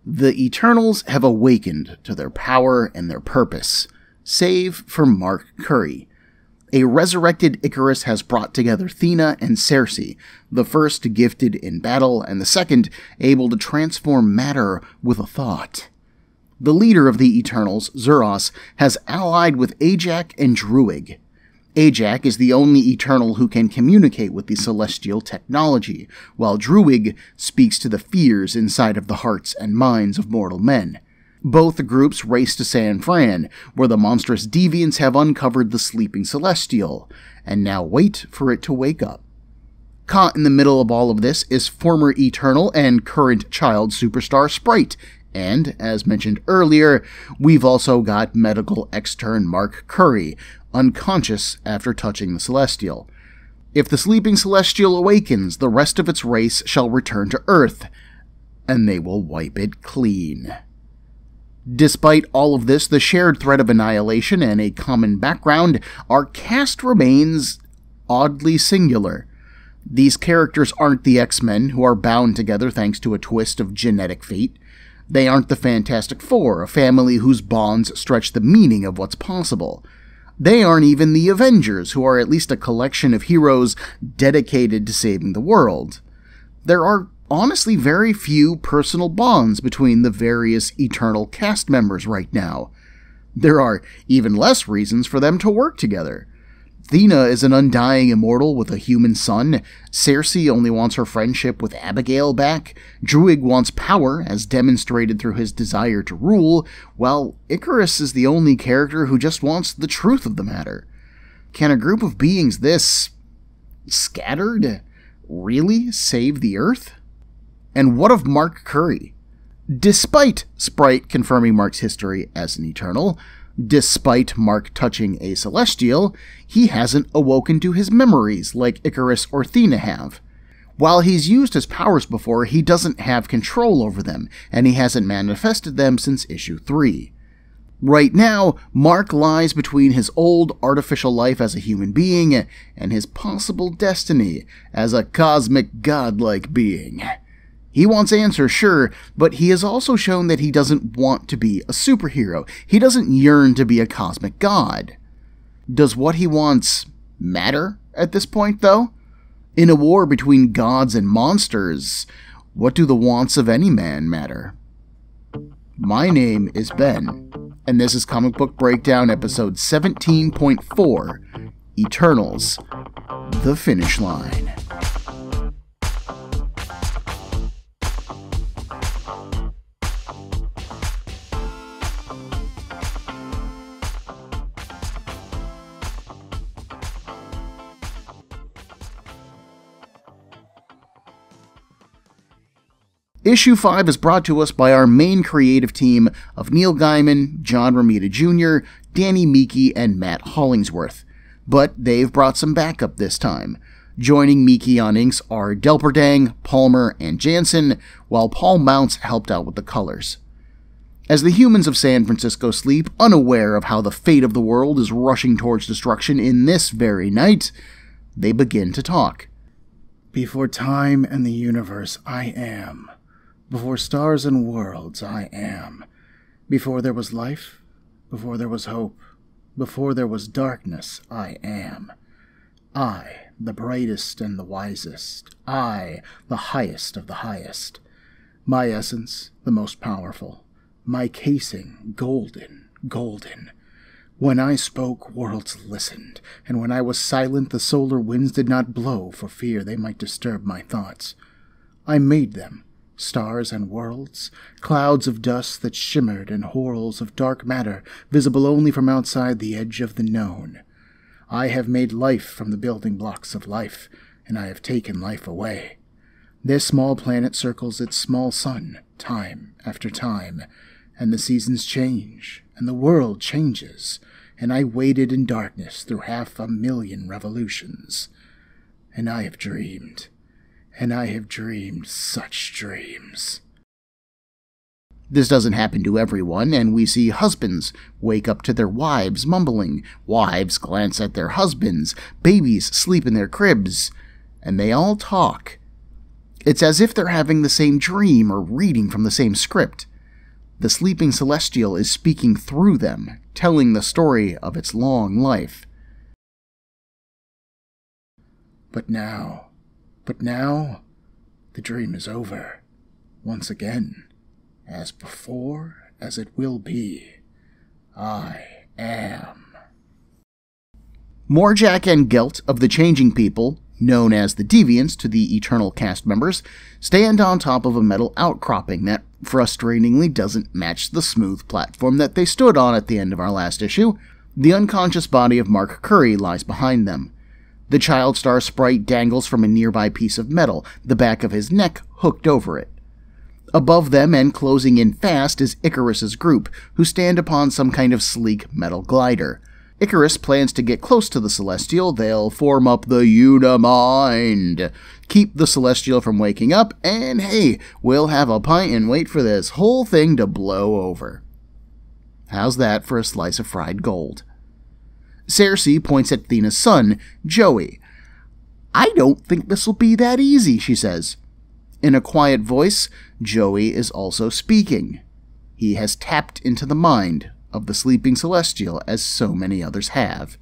The Eternals have awakened to their power and their purpose, save for Mark Curry. A resurrected Icarus has brought together Thena and Cersei, the first gifted in battle and the second able to transform matter with a thought. The leader of the Eternals, Zuros, has allied with Ajak and Druig. Ajak is the only Eternal who can communicate with the celestial technology, while Druig speaks to the fears inside of the hearts and minds of mortal men. Both groups race to San Fran, where the monstrous deviants have uncovered the sleeping Celestial, and now wait for it to wake up. Caught in the middle of all of this is former Eternal and current child superstar Sprite, and, as mentioned earlier, we've also got medical extern Mark Curry, unconscious after touching the Celestial. If the sleeping Celestial awakens, the rest of its race shall return to Earth, and they will wipe it clean. Despite all of this, the shared thread of annihilation and a common background, our cast remains oddly singular. These characters aren't the X-Men, who are bound together thanks to a twist of genetic fate. They aren't the Fantastic Four, a family whose bonds stretch the meaning of what's possible. They aren't even the Avengers, who are at least a collection of heroes dedicated to saving the world. There are honestly very few personal bonds between the various Eternal cast members right now. There are even less reasons for them to work together. Thena is an undying immortal with a human son, Cersei only wants her friendship with Abigail back, Druig wants power, as demonstrated through his desire to rule, while Icarus is the only character who just wants the truth of the matter. Can a group of beings this scattered really save the Earth? And what of Mark Curry? Despite Sprite confirming Mark's history as an Eternal, despite Mark touching a Celestial, he hasn't awoken to his memories like Icarus or Thena have. While he's used his powers before, he doesn't have control over them, and he hasn't manifested them since issue 3. Right now, Mark lies between his old artificial life as a human being and his possible destiny as a cosmic godlike being. He wants answers, sure, but he has also shown that he doesn't want to be a superhero. He doesn't yearn to be a cosmic god. Does what he wants matter at this point, though? In a war between gods and monsters, what do the wants of any man matter? My name is Ben, and this is Comic Book Breakdown episode 17.4, Eternals, The Finish Line. Issue 5 is brought to us by our main creative team of Neil Gaiman, John Romita Jr., Danny Miki, and Matt Hollingsworth. But they've brought some backup this time. Joining Miki on inks are Delperdang, Palmer, and Jansen, while Paul Mounts helped out with the colors. As the humans of San Francisco sleep, unaware of how the fate of the world is rushing towards destruction in this very night, they begin to talk. Before time and the universe, I am. Before stars and worlds, I am. Before there was life, before there was hope, before there was darkness, I am. I, the brightest and the wisest. I, the highest of the highest. My essence, the most powerful. My casing, golden, golden. When I spoke, worlds listened, and when I was silent, the solar winds did not blow for fear they might disturb my thoughts. I made them. Stars and worlds, clouds of dust that shimmered and whorls of dark matter visible only from outside the edge of the known. I have made life from the building blocks of life, and I have taken life away. This small planet circles its small sun, time after time, and the seasons change, and the world changes, and I waited in darkness through 500,000 revolutions. And I have dreamed. And I have dreamed such dreams. This doesn't happen to everyone, and we see husbands wake up to their wives mumbling, wives glance at their husbands, babies sleep in their cribs, and they all talk. It's as if they're having the same dream or reading from the same script. The sleeping celestial is speaking through them, telling the story of its long life. But now, the dream is over. Once again, as before, as it will be, I am. Morjack and Gelt of the Changing People, known as the Deviants to the Eternal cast members, stand on top of a metal outcropping that frustratingly doesn't match the smooth platform that they stood on at the end of our last issue. The unconscious body of Mark Curry lies behind them. The Child Star sprite dangles from a nearby piece of metal, the back of his neck hooked over it. Above them and closing in fast is Icarus's group, who stand upon some kind of sleek metal glider. Icarus plans to get close to the Celestial. They'll form up the Unimind, keep the Celestial from waking up, and hey, we'll have a pint and wait for this whole thing to blow over. How's that for a slice of fried gold? Cersei points at Thena's son, Joey. I don't think this'll be that easy, she says. In a quiet voice, Joey is also speaking. He has tapped into the mind of the sleeping Celestial, as so many others have.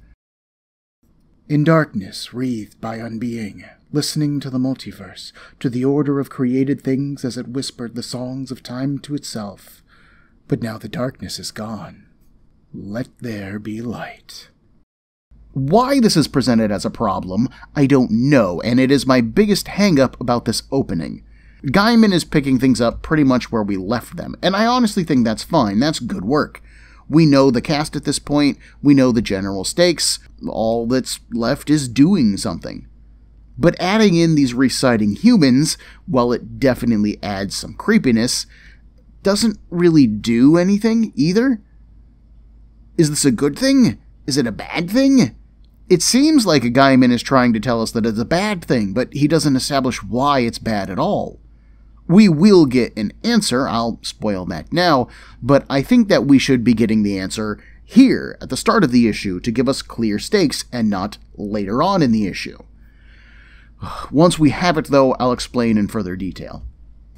In darkness, wreathed by unbeing, listening to the multiverse, to the order of created things as it whispered the songs of time to itself. But now the darkness is gone. Let there be light. Why this is presented as a problem, I don't know, and it is my biggest hang-up about this opening. Gaiman is picking things up pretty much where we left them, and I honestly think that's fine. That's good work. We know the cast at this point, we know the general stakes, all that's left is doing something. But adding in these reciting humans, while it definitely adds some creepiness, doesn't really do anything either. Is this a good thing? Is it a bad thing? It seems like a Gaiman is trying to tell us that it's a bad thing, but he doesn't establish why it's bad at all. We will get an answer, I'll spoil that now, but I think that we should be getting the answer here at the start of the issue to give us clear stakes and not later on in the issue. Once we have it, though, I'll explain in further detail.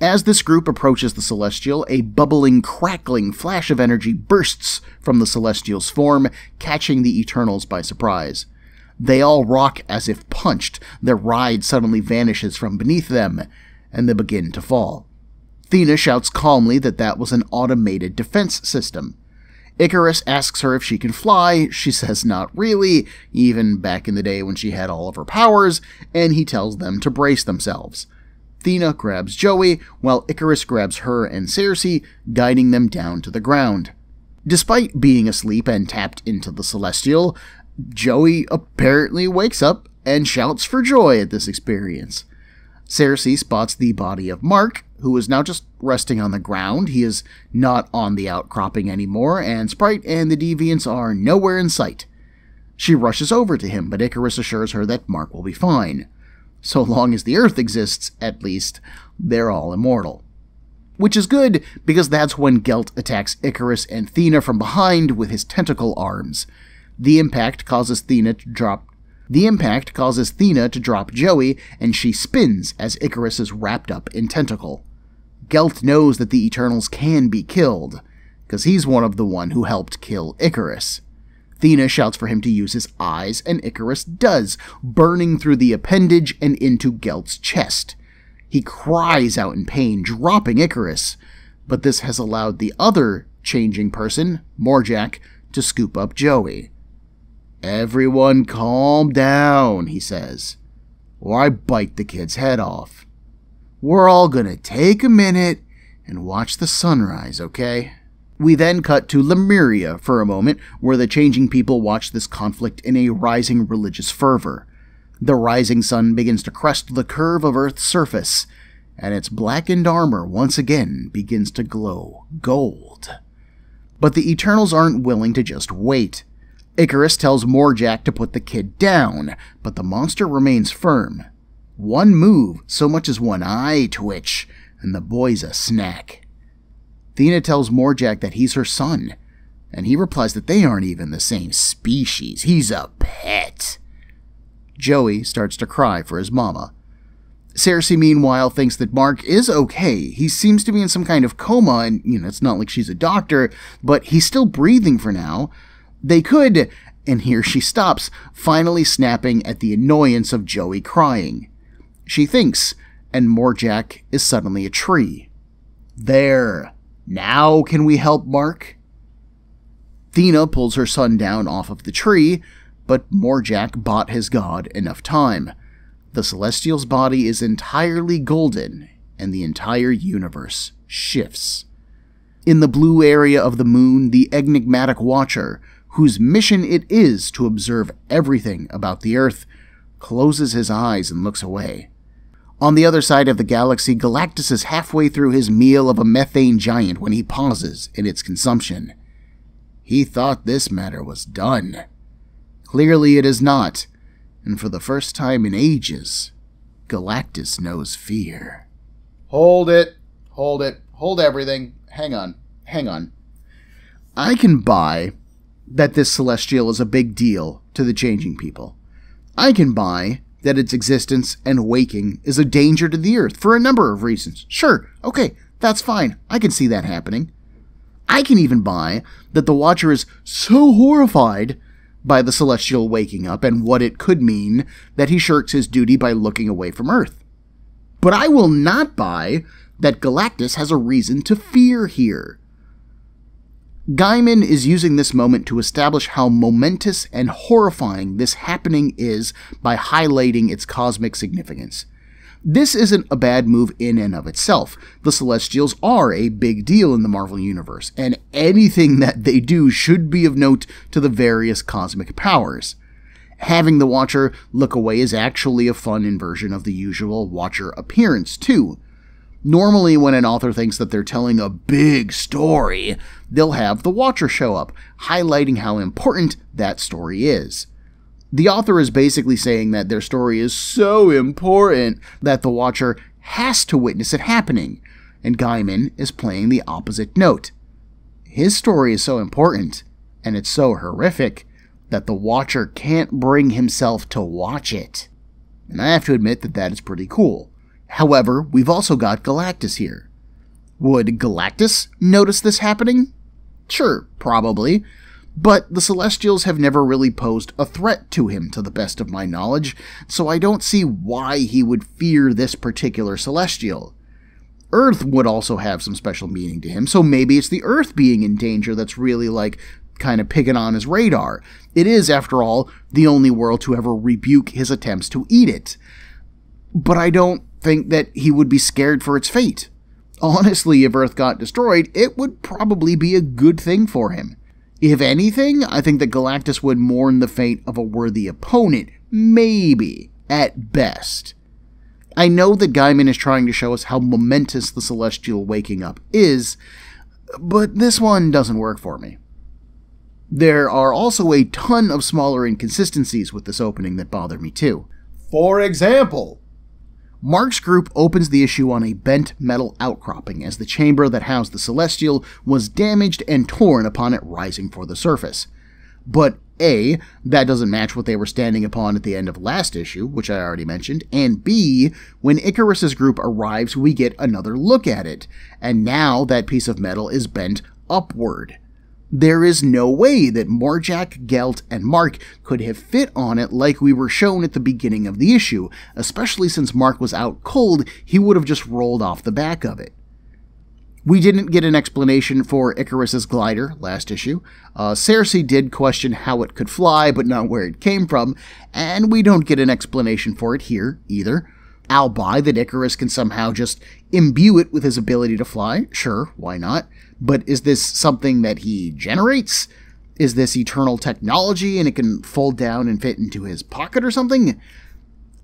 As this group approaches the Celestial, a bubbling, crackling flash of energy bursts from the Celestial's form, catching the Eternals by surprise. They all rock as if punched, their ride suddenly vanishes from beneath them, and they begin to fall. Thena shouts calmly that that was an automated defense system. Icarus asks her if she can fly. She says not really, even back in the day when she had all of her powers, and he tells them to brace themselves. Thena grabs Joey, while Icarus grabs her and Cersei, guiding them down to the ground. Despite being asleep and tapped into the Celestial, Joey apparently wakes up and shouts for joy at this experience. Cersei spots the body of Mark, who is now just resting on the ground. He is not on the outcropping anymore, and Sprite and the Deviants are nowhere in sight. She rushes over to him, but Icarus assures her that Mark will be fine. So long as the Earth exists, at least, they're all immortal. Which is good, because that's when Gelt attacks Icarus and Thena from behind with his tentacle arms. The impact causes Thena to drop Joey, and she spins as Icarus is wrapped up in tentacle. Gelt knows that the Eternals can be killed, because he's one of the one who helped kill Icarus. Thena shouts for him to use his eyes, and Icarus does, burning through the appendage and into Gelt's chest. He cries out in pain, dropping Icarus, but this has allowed the other changing person, Morjack, to scoop up Joey. "Everyone calm down," he says, "or I bite the kid's head off. We're all gonna take a minute and watch the sunrise, okay?" We then cut to Lemuria for a moment, where the changing people watch this conflict in a rising religious fervor. The rising sun begins to crest the curve of Earth's surface, and its blackened armor once again begins to glow gold. But the Eternals aren't willing to just wait. Icarus tells Morjack to put the kid down, but the monster remains firm. One move, so much as one eye twitch, and the boy's a snack. Thena tells Morjack that he's her son, and he replies that they aren't even the same species. He's a pet. Joey starts to cry for his mama. Cersei, meanwhile, thinks that Mark is okay. He seems to be in some kind of coma, and, it's not like she's a doctor, but he's still breathing for now. They could, and here she stops, finally snapping at the annoyance of Joey crying. She thinks, and Morjack is suddenly a tree. There. Now can we help Mark? Thena pulls her son down off of the tree, but Morjack bought his god enough time. The Celestial's body is entirely golden, and the entire universe shifts. In the blue area of the moon, the enigmatic Watcher, whose mission it is to observe everything about the Earth, closes his eyes and looks away. On the other side of the galaxy, Galactus is halfway through his meal of a methane giant when he pauses in its consumption. He thought this matter was done. Clearly it is not. And for the first time in ages, Galactus knows fear. Hold it. Hold everything. Hang on. I can buy that this Celestial is a big deal to the changing people. I can buy that its existence and waking is a danger to the Earth for a number of reasons. Sure, okay, that's fine. I can see that happening. I can even buy that the Watcher is so horrified by the Celestial waking up and what it could mean that he shirks his duty by looking away from Earth. But I will not buy that Galactus has a reason to fear here. Gaiman is using this moment to establish how momentous and horrifying this happening is by highlighting its cosmic significance. This isn't a bad move in and of itself. The Celestials are a big deal in the Marvel Universe, and anything that they do should be of note to the various cosmic powers. Having the Watcher look away is actually a fun inversion of the usual Watcher appearance, too. Normally, when an author thinks that they're telling a big story, they'll have the Watcher show up, highlighting how important that story is. The author is basically saying that their story is so important that the Watcher has to witness it happening, and Gaiman is playing the opposite note. His story is so important, and it's so horrific, that the Watcher can't bring himself to watch it. And I have to admit that that is pretty cool. However, we've also got Galactus here. Would Galactus notice this happening? Sure, probably. But the Celestials have never really posed a threat to him, to the best of my knowledge, so I don't see why he would fear this particular Celestial. Earth would also have some special meaning to him, so maybe it's the Earth being in danger that's really, kind of picking on his radar. It is, after all, the only world to ever rebuke his attempts to eat it. But I don't think that he would be scared for its fate. Honestly, if Earth got destroyed, it would probably be a good thing for him. If anything, I think that Galactus would mourn the fate of a worthy opponent, maybe, at best. I know that Gaiman is trying to show us how momentous the Celestial waking up is, but this one doesn't work for me. There are also a ton of smaller inconsistencies with this opening that bother me too. For example, Mark's group opens the issue on a bent metal outcropping as the chamber that housed the Celestial was damaged and torn upon it rising for the surface. But A, that doesn't match what they were standing upon at the end of last issue, which I already mentioned, and B, when Icarus's group arrives, we get another look at it, and now that piece of metal is bent upward. There is no way that Morjack, Gelt, and Mark could have fit on it like we were shown at the beginning of the issue, especially since Mark was out cold, he would have just rolled off the back of it. We didn't get an explanation for Icarus's glider last issue. Cersei did question how it could fly, but not where it came from, and we don't get an explanation for it here either. I'll buy that Icarus can somehow just imbue it with his ability to fly. Sure, why not? But is this something that he generates? Is this eternal technology and it can fold down and fit into his pocket or something?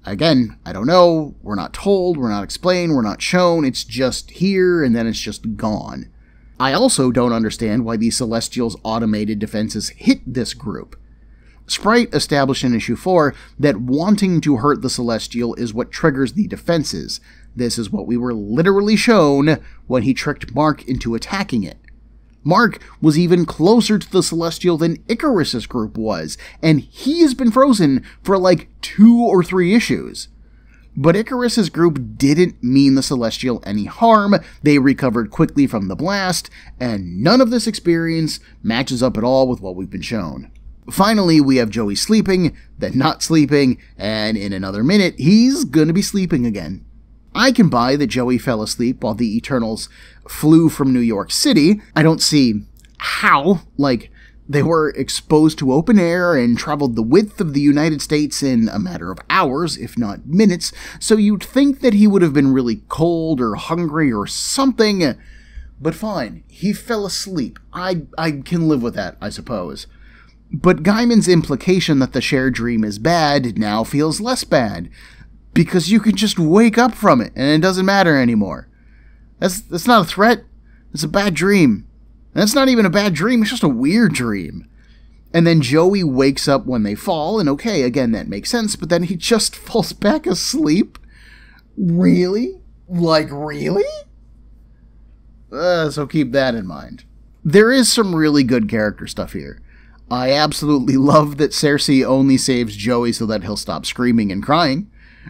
Again, I don't know. We're not told, we're not explained, we're not shown. It's just here and then it's just gone. I also don't understand why the Celestials' automated defenses hit this group. Sprite established in issue 4 that wanting to hurt the Celestial is what triggers the defenses. This is what we were literally shown when he tricked Mark into attacking it. Mark was even closer to the Celestial than Icarus's group was, and he has been frozen for 2 or 3 issues. But Icarus's group didn't mean the Celestial any harm. They recovered quickly from the blast, and none of this experience matches up at all with what we've been shown. Finally, we have Joey sleeping, then not sleeping, and in another minute, he's gonna be sleeping again. I can buy that Joey fell asleep while the Eternals flew from New York City. I don't see how, they were exposed to open air and traveled the width of the United States in a matter of hours, if not minutes, so you'd think that he would have been really cold or hungry or something. But fine, he fell asleep. I can live with that, I suppose. But Gaiman's implication that the shared dream is bad now feels less bad, because you can just wake up from it and it doesn't matter anymore. That's not a threat, it's a bad dream. And it's not even a bad dream, it's just a weird dream. And then Joey wakes up when they fall, and okay, again, that makes sense, but then he just falls back asleep? Really? Really? So keep that in mind. There is some really good character stuff here. I absolutely love that Cersei only saves Joey so that he'll stop screaming and crying.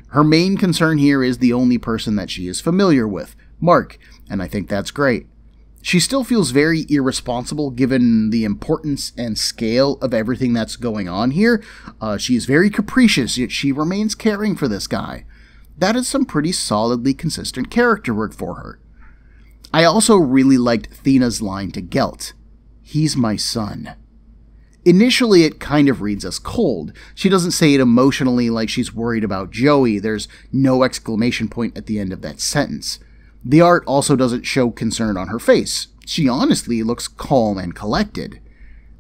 Her main concern here is the only person that she is familiar with, Mark, and I think that's great. She still feels very irresponsible given the importance and scale of everything that's going on here. She is very capricious, yet she remains caring for this guy. That is some pretty solidly consistent character work for her. I also really liked Thena's line to Gelt. "He's my son." Initially, it kind of reads as cold. She doesn't say it emotionally like she's worried about Joey. There's no exclamation point at the end of that sentence. The art also doesn't show concern on her face. She honestly looks calm and collected.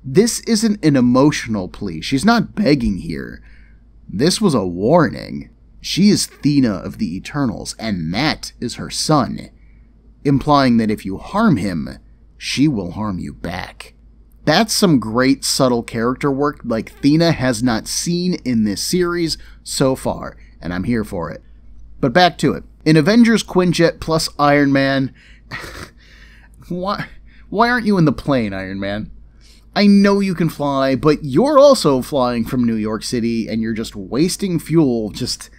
This isn't an emotional plea. She's not begging here. This was a warning. She is Thena of the Eternals, and Matt is her son, implying that if you harm him, she will harm you back. That's some great subtle character work like Thena has not seen in this series so far, and I'm here for it. But back to it. In Avengers Quinjet plus Iron Man, why aren't you in the plane, Iron Man? I know you can fly, but you're also flying from New York City and you're just wasting fuel. Just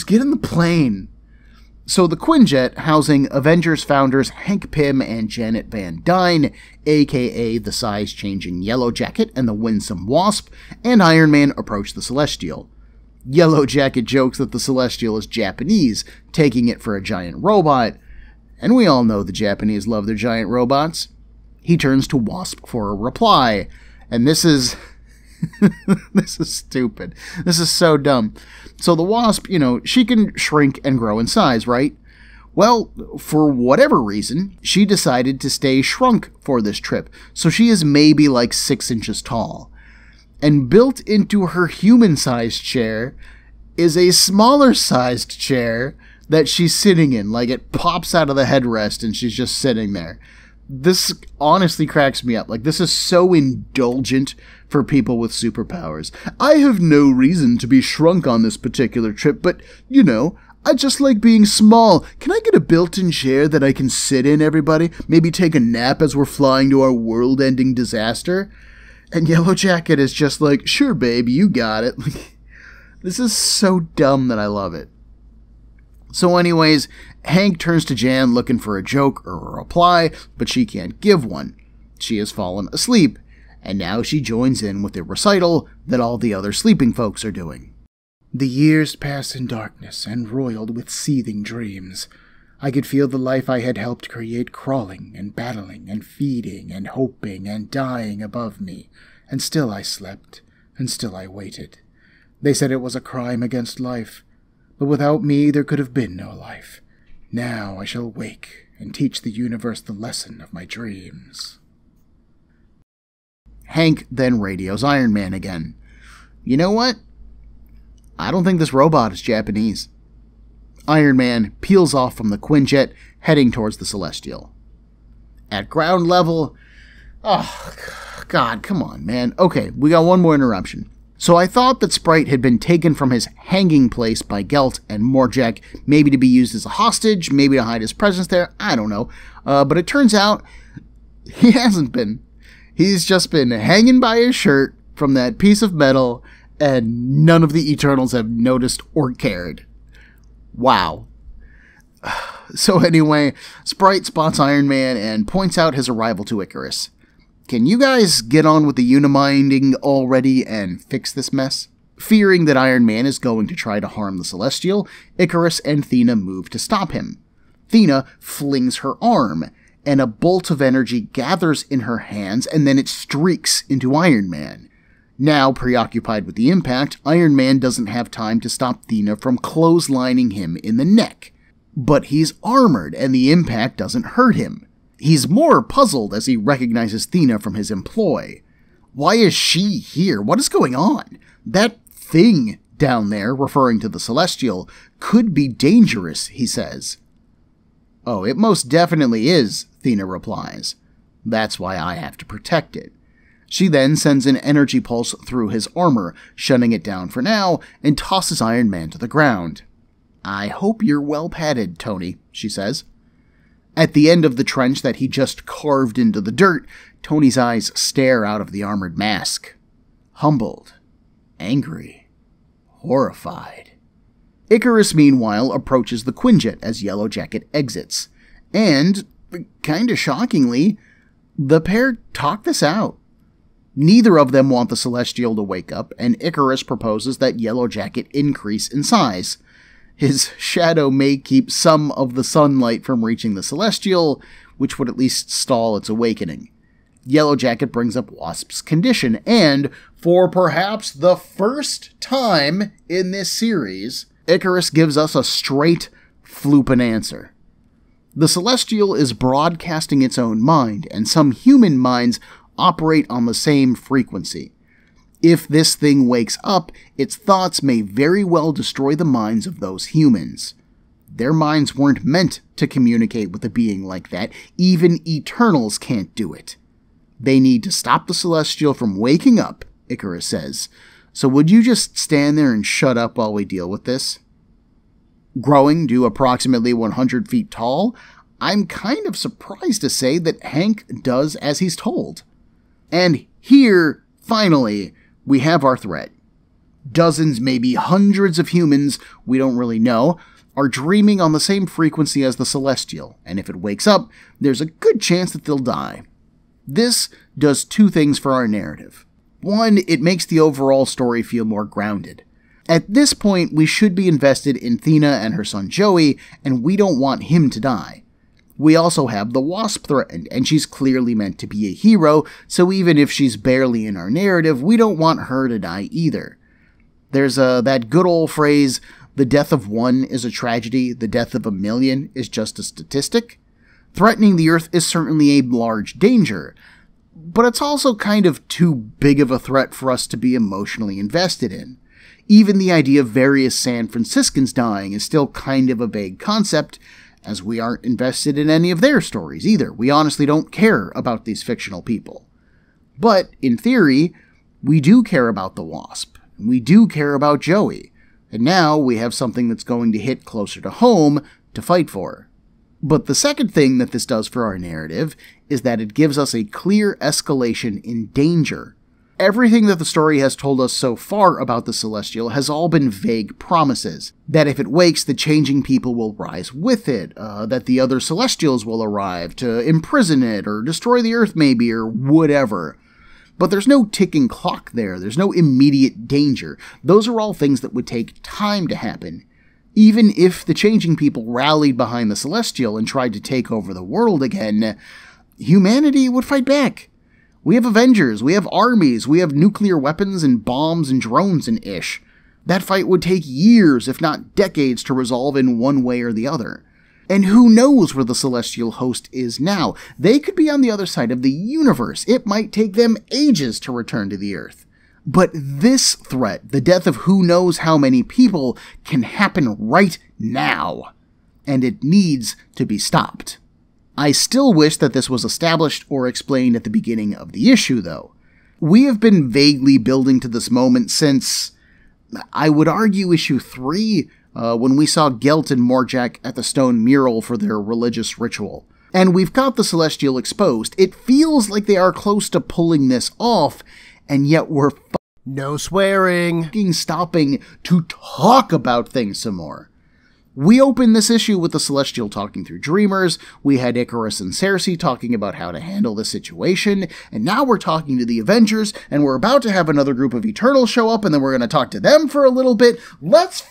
get in the plane. So the Quinjet, housing Avengers founders Hank Pym and Janet Van Dyne, aka the size-changing Yellow Jacket and the winsome Wasp, and Iron Man approach the Celestial. Yellow Jacket jokes that the Celestial is Japanese, taking it for a giant robot, and we all know the Japanese love their giant robots. He turns to Wasp for a reply, and this is... this is stupid. This is so dumb. So the Wasp, she can shrink and grow in size, right? Well, for whatever reason, she decided to stay shrunk for this trip, so she is maybe 6 inches tall. And built into her human-sized chair is a smaller-sized chair that she's sitting in. It pops out of the headrest and she's just sitting there. This honestly cracks me up. This is so indulgent for people with superpowers. I have no reason to be shrunk on this particular trip, but, I just like being small. Can I get a built-in chair that I can sit in, everybody? Maybe take a nap as we're flying to our world-ending disaster? And Yellow Jacket is just sure, babe, you got it. This is so dumb that I love it. So anyways, Hank turns to Jan looking for a joke or a reply, but she can't give one. She has fallen asleep, and now she joins in with a recital that all the other sleeping folks are doing. The years pass in darkness and roiled with seething dreams. I could feel the life I had helped create crawling and battling and feeding and hoping and dying above me, and still I slept, and still I waited. They said it was a crime against life, but without me there could have been no life. Now I shall wake and teach the universe the lesson of my dreams. Hank then radios Iron Man again. You know what? I don't think this robot is Japanese. Iron Man peels off from the Quinjet, heading towards the Celestial. At ground level... Oh, God, come on, man. Okay, we got one more interruption. So I thought that Sprite had been taken from his hanging place by Gelt and Morjack, maybe to be used as a hostage, maybe to hide his presence there, I don't know. But it turns out he hasn't been. He's just been hanging by his shirt from that piece of metal, and none of the Eternals have noticed or cared. Wow. So anyway, Sprite spots Iron Man and points out his arrival to Icarus. Can you guys get on with the uniminding already and fix this mess? Fearing that Iron Man is going to try to harm the Celestial, Icarus and Thena move to stop him. Thena flings her arm, and a bolt of energy gathers in her hands, and then it streaks into Iron Man. Now, preoccupied with the impact, Iron Man doesn't have time to stop Thena from clotheslining him in the neck. But he's armored, and the impact doesn't hurt him. He's more puzzled as he recognizes Thena from his employ. Why is she here? What is going on? That thing down there, referring to the Celestial, could be dangerous, he says. Oh, it most definitely is, Thena replies. That's why I have to protect it. She then sends an energy pulse through his armor, shutting it down for now, and tosses Iron Man to the ground. I hope you're well padded, Tony, she says. At the end of the trench that he just carved into the dirt, Tony's eyes stare out of the armored mask. Humbled, angry, horrified. Icarus, meanwhile, approaches the Quinjet as Yellowjacket exits. And, kinda shockingly, the pair talk this out. Neither of them want the Celestial to wake up, and Icarus proposes that Yellowjacket increase in size. His shadow may keep some of the sunlight from reaching the Celestial, which would at least stall its awakening. Yellowjacket brings up Wasp's condition, and, for perhaps the first time in this series, Icarus gives us a straight, floopin' answer. The Celestial is broadcasting its own mind, and some human minds operate on the same frequency. If this thing wakes up, its thoughts may very well destroy the minds of those humans. Their minds weren't meant to communicate with a being like that. Even Eternals can't do it. They need to stop the Celestial from waking up, Icarus says. So would you just stand there and shut up while we deal with this? Growing to approximately 100 feet tall, I'm kind of surprised to say that Hank does as he's told. And here, finally, we have our threat. Dozens, maybe hundreds of humans, we don't really know, are dreaming on the same frequency as the Celestial, and if it wakes up, there's a good chance that they'll die. This does two things for our narrative. One, it makes the overall story feel more grounded. At this point, we should be invested in Thena and her son Joey, and we don't want him to die. We also have the Wasp threatened, and she's clearly meant to be a hero, so even if she's barely in our narrative, we don't want her to die either. There's that good old phrase, the death of one is a tragedy, the death of a million is just a statistic. Threatening the Earth is certainly a large danger, but it's also kind of too big of a threat for us to be emotionally invested in. Even the idea of various San Franciscans dying is still kind of a vague concept, as we aren't invested in any of their stories either. We honestly don't care about these fictional people. But, in theory, we do care about the Wasp, and we do care about Joey, and now we have something that's going to hit closer to home to fight for. But the second thing that this does for our narrative is that it gives us a clear escalation in danger. Everything that the story has told us so far about the Celestial has all been vague promises. That if it wakes, the changing people will rise with it, that the other Celestials will arrive to imprison it, or destroy the Earth maybe, or whatever. But there's no ticking clock there, there's no immediate danger. Those are all things that would take time to happen. Even if the changing people rallied behind the Celestial and tried to take over the world again, humanity would fight back. We have Avengers, we have armies, we have nuclear weapons and bombs and drones and ish. That fight would take years, if not decades, to resolve in one way or the other. And who knows where the Celestial host is now? They could be on the other side of the universe. It might take them ages to return to the Earth. But this threat, the death of who knows how many people, can happen right now. And it needs to be stopped. I still wish that this was established or explained at the beginning of the issue, though. We have been vaguely building to this moment since, I would argue, issue 3, when we saw Gelt and Morjack at the stone mural for their religious ritual. And we've got the Celestial exposed. It feels like they are close to pulling this off, and yet we're no swearing stopping to talk about things some more. We opened this issue with the Celestial talking through Dreamers, we had Icarus and Cersei talking about how to handle the situation, and now we're talking to the Avengers, and we're about to have another group of Eternals show up, and then we're going to talk to them for a little bit. Let's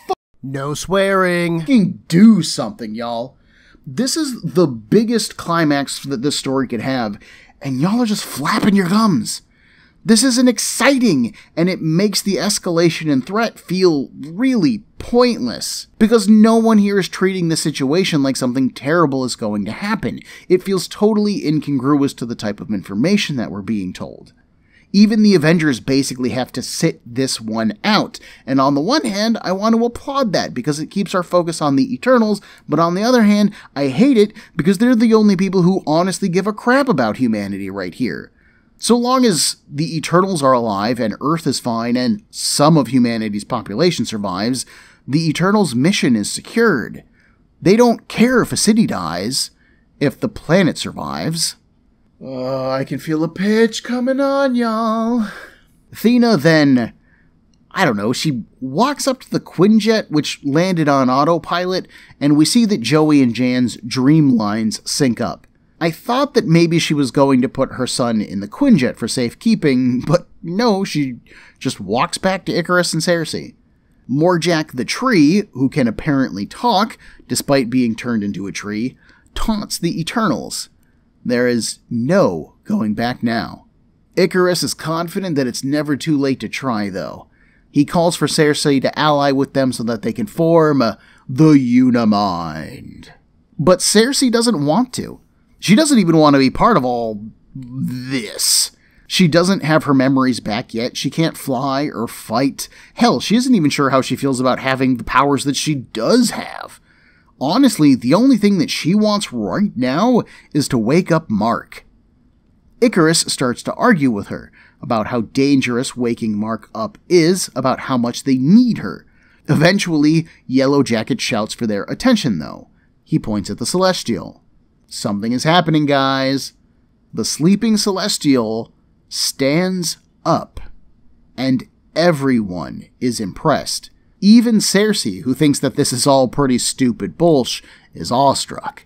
no swearing. Do something, y'all. This is the biggest climax that this story could have, and y'all are just flapping your gums. This isn't exciting, and it makes the escalation and threat feel really pointless, because no one here is treating the situation like something terrible is going to happen. It feels totally incongruous to the type of information that we're being told. Even the Avengers basically have to sit this one out, and on the one hand, I want to applaud that because it keeps our focus on the Eternals, but on the other hand, I hate it because they're the only people who honestly give a crap about humanity right here. So long as the Eternals are alive and Earth is fine and some of humanity's population survives, the Eternals' mission is secured. They don't care if a city dies, if the planet survives. Oh, I can feel a pitch coming on, y'all. Athena then, she walks up to the Quinjet, which landed on autopilot, and we see that Joey and Jan's dream lines sync up. I thought that maybe she was going to put her son in the Quinjet for safekeeping, but no, she just walks back to Icarus and Cersei. Morjack the tree, who can apparently talk, despite being turned into a tree, taunts the Eternals. There is no going back now. Icarus is confident that it's never too late to try, though. He calls for Cersei to ally with them so that they can form the Unimind. But Cersei doesn't want to. She doesn't even want to be part of all this. She doesn't have her memories back yet. She can't fly or fight. Hell, she isn't even sure how she feels about having the powers that she does have. Honestly, the only thing that she wants right now is to wake up Mark. Icarus starts to argue with her about how dangerous waking Mark up is, about how much they need her. Eventually, Yellow Jacket shouts for their attention, though. He points at the Celestial. Something is happening, guys. The sleeping Celestial stands up, and everyone is impressed. Even Cersei, who thinks that this is all pretty stupid bullsh, is awestruck.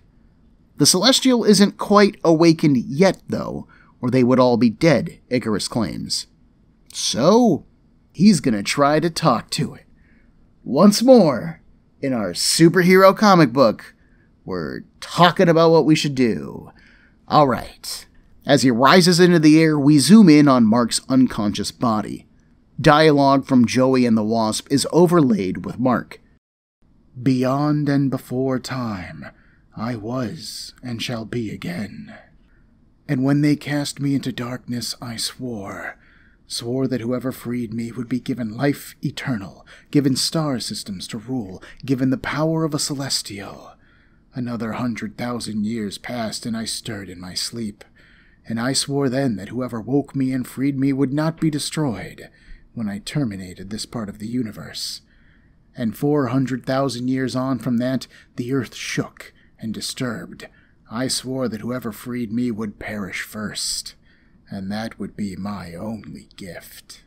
The Celestial isn't quite awakened yet, though, or they would all be dead, Icarus claims. So, he's gonna try to talk to it. Once more, in our superhero comic book, we're talking about what we should do. Alright. As he rises into the air, we zoom in on Mark's unconscious body. Dialogue from Joey and the Wasp is overlaid with Mark. Beyond and before time, I was and shall be again. And when they cast me into darkness, I swore that whoever freed me would be given life eternal, given star systems to rule, given the power of a celestial. Another 100,000 years passed, and I stirred in my sleep. And I swore then that whoever woke me and freed me would not be destroyed when I terminated this part of the universe. And 400,000 years on from that, the earth shook and disturbed. I swore that whoever freed me would perish first, and that would be my only gift.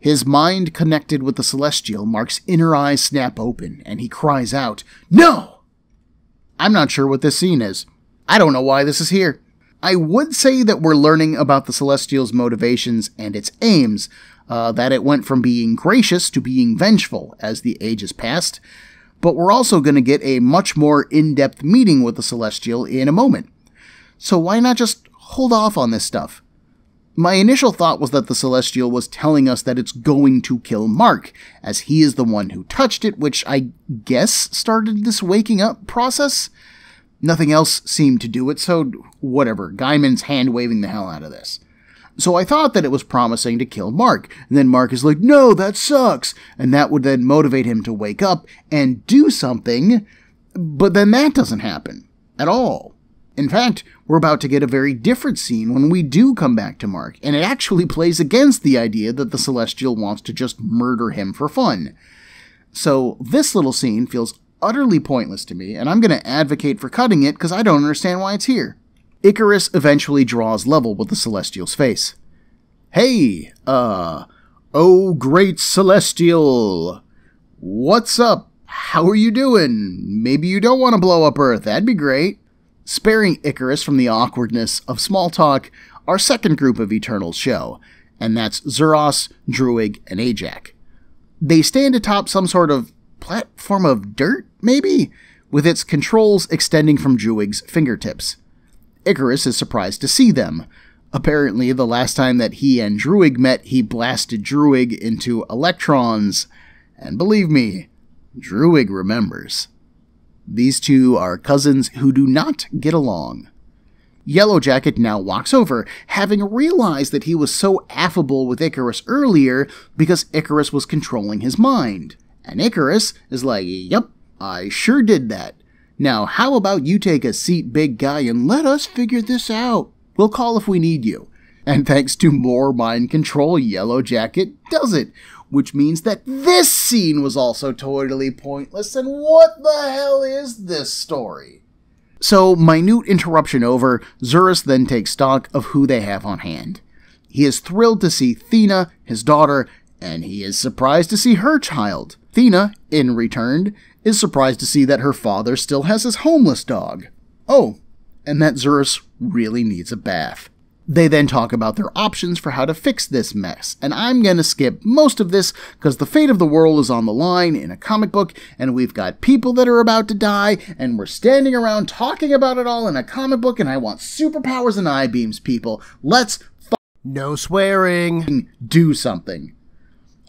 His mind connected with the Celestial, Mark's inner eyes snap open, and he cries out, "No!" I'm not sure what this scene is. I don't know why this is here. I would say that we're learning about the Celestial's motivations and its aims, that it went from being gracious to being vengeful as the ages passed, but we're also going to get a much more in-depth meeting with the Celestial in a moment. So why not just hold off on this stuff? My initial thought was that the Celestial was telling us that it's going to kill Mark, as he is the one who touched it, which I guess started this waking up process. Nothing else seemed to do it, so whatever. Gaiman's hand-waving the hell out of this. So I thought that it was promising to kill Mark, and then Mark is like, "No, that sucks," and that would then motivate him to wake up and do something, but then that doesn't happen at all. In fact, we're about to get a very different scene when we do come back to Mark, and it actually plays against the idea that the Celestial wants to just murder him for fun. So this little scene feels utterly pointless to me, and I'm going to advocate for cutting it because I don't understand why it's here. Icarus eventually draws level with the Celestial's face. "Hey, oh great Celestial, what's up? "How are you doing? Maybe you don't want to blow up Earth, that'd be great." Sparing Icarus from the awkwardness of small talk, our second group of Eternals show, and that's Zuros, Druig, and Ajak. They stand atop some sort of platform of dirt, maybe, with its controls extending from Druig's fingertips. Icarus is surprised to see them. Apparently, the last time that he and Druig met, he blasted Druig into electrons, and believe me, Druig remembers. These two are cousins who do not get along. Yellowjacket now walks over, having realized that he was so affable with Icarus earlier because Icarus was controlling his mind. And Icarus is like, "Yep, I sure did that. Now how about you take a seat, big guy, and let us figure this out. We'll call if we need you." And thanks to more mind control, Yellowjacket does it, which means that this scene was also totally pointless, and what the hell is this story? So, minute interruption over, Zuros then takes stock of who they have on hand. He is thrilled to see Thena, his daughter, and he is surprised to see her child. Thena, in return, is surprised to see that her father still has his homeless dog. Oh, and that Zuros really needs a bath. They then talk about their options for how to fix this mess, and I'm gonna skip most of this because the fate of the world is on the line in a comic book, and we've got people that are about to die, and we're standing around talking about it all in a comic book, and I want superpowers and I-beams, people. Let's No swearing. do something.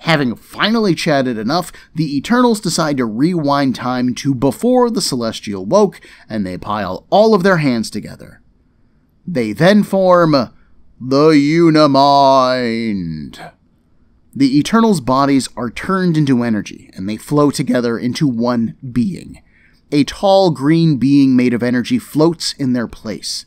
Having finally chatted enough, the Eternals decide to rewind time to before the Celestial woke, and they pile all of their hands together. They then form the Unimind. The Eternals' bodies are turned into energy, and they flow together into one being. A tall green being made of energy floats in their place.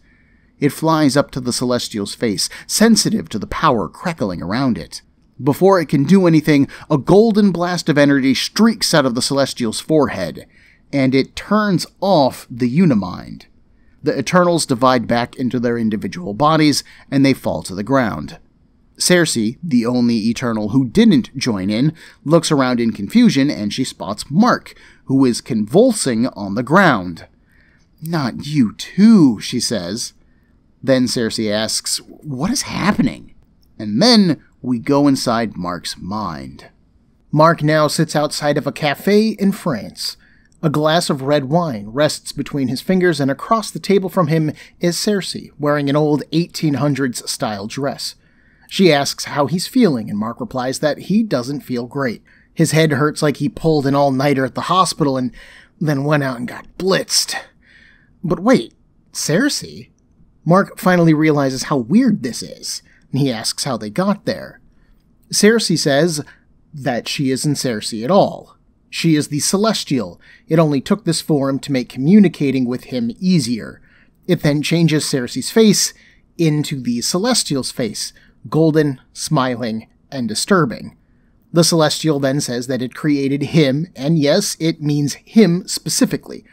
It flies up to the Celestial's face, sensitive to the power crackling around it. Before it can do anything, a golden blast of energy streaks out of the Celestial's forehead, and it turns off the Unimind. The Eternals divide back into their individual bodies, and they fall to the ground. Cersei, the only Eternal who didn't join in, looks around in confusion, and she spots Mark, who is convulsing on the ground. "Not you too," she says. Then Cersei asks, "What is happening?" And then we go inside Mark's mind. Mark now sits outside of a cafe in France. A glass of red wine rests between his fingers, and across the table from him is Cersei, wearing an old 1800s-style dress. She asks how he's feeling, and Mark replies that he doesn't feel great. His head hurts like he pulled an all-nighter at the hospital and then went out and got blitzed. But wait, Cersei? Mark finally realizes how weird this is, and he asks how they got there. Cersei says that she isn't Cersei at all. She is the Celestial. It only took this form to make communicating with him easier. It then changes Cersei's face into the Celestial's face, golden, smiling, and disturbing. The Celestial then says that it created him, and yes, it means him specifically.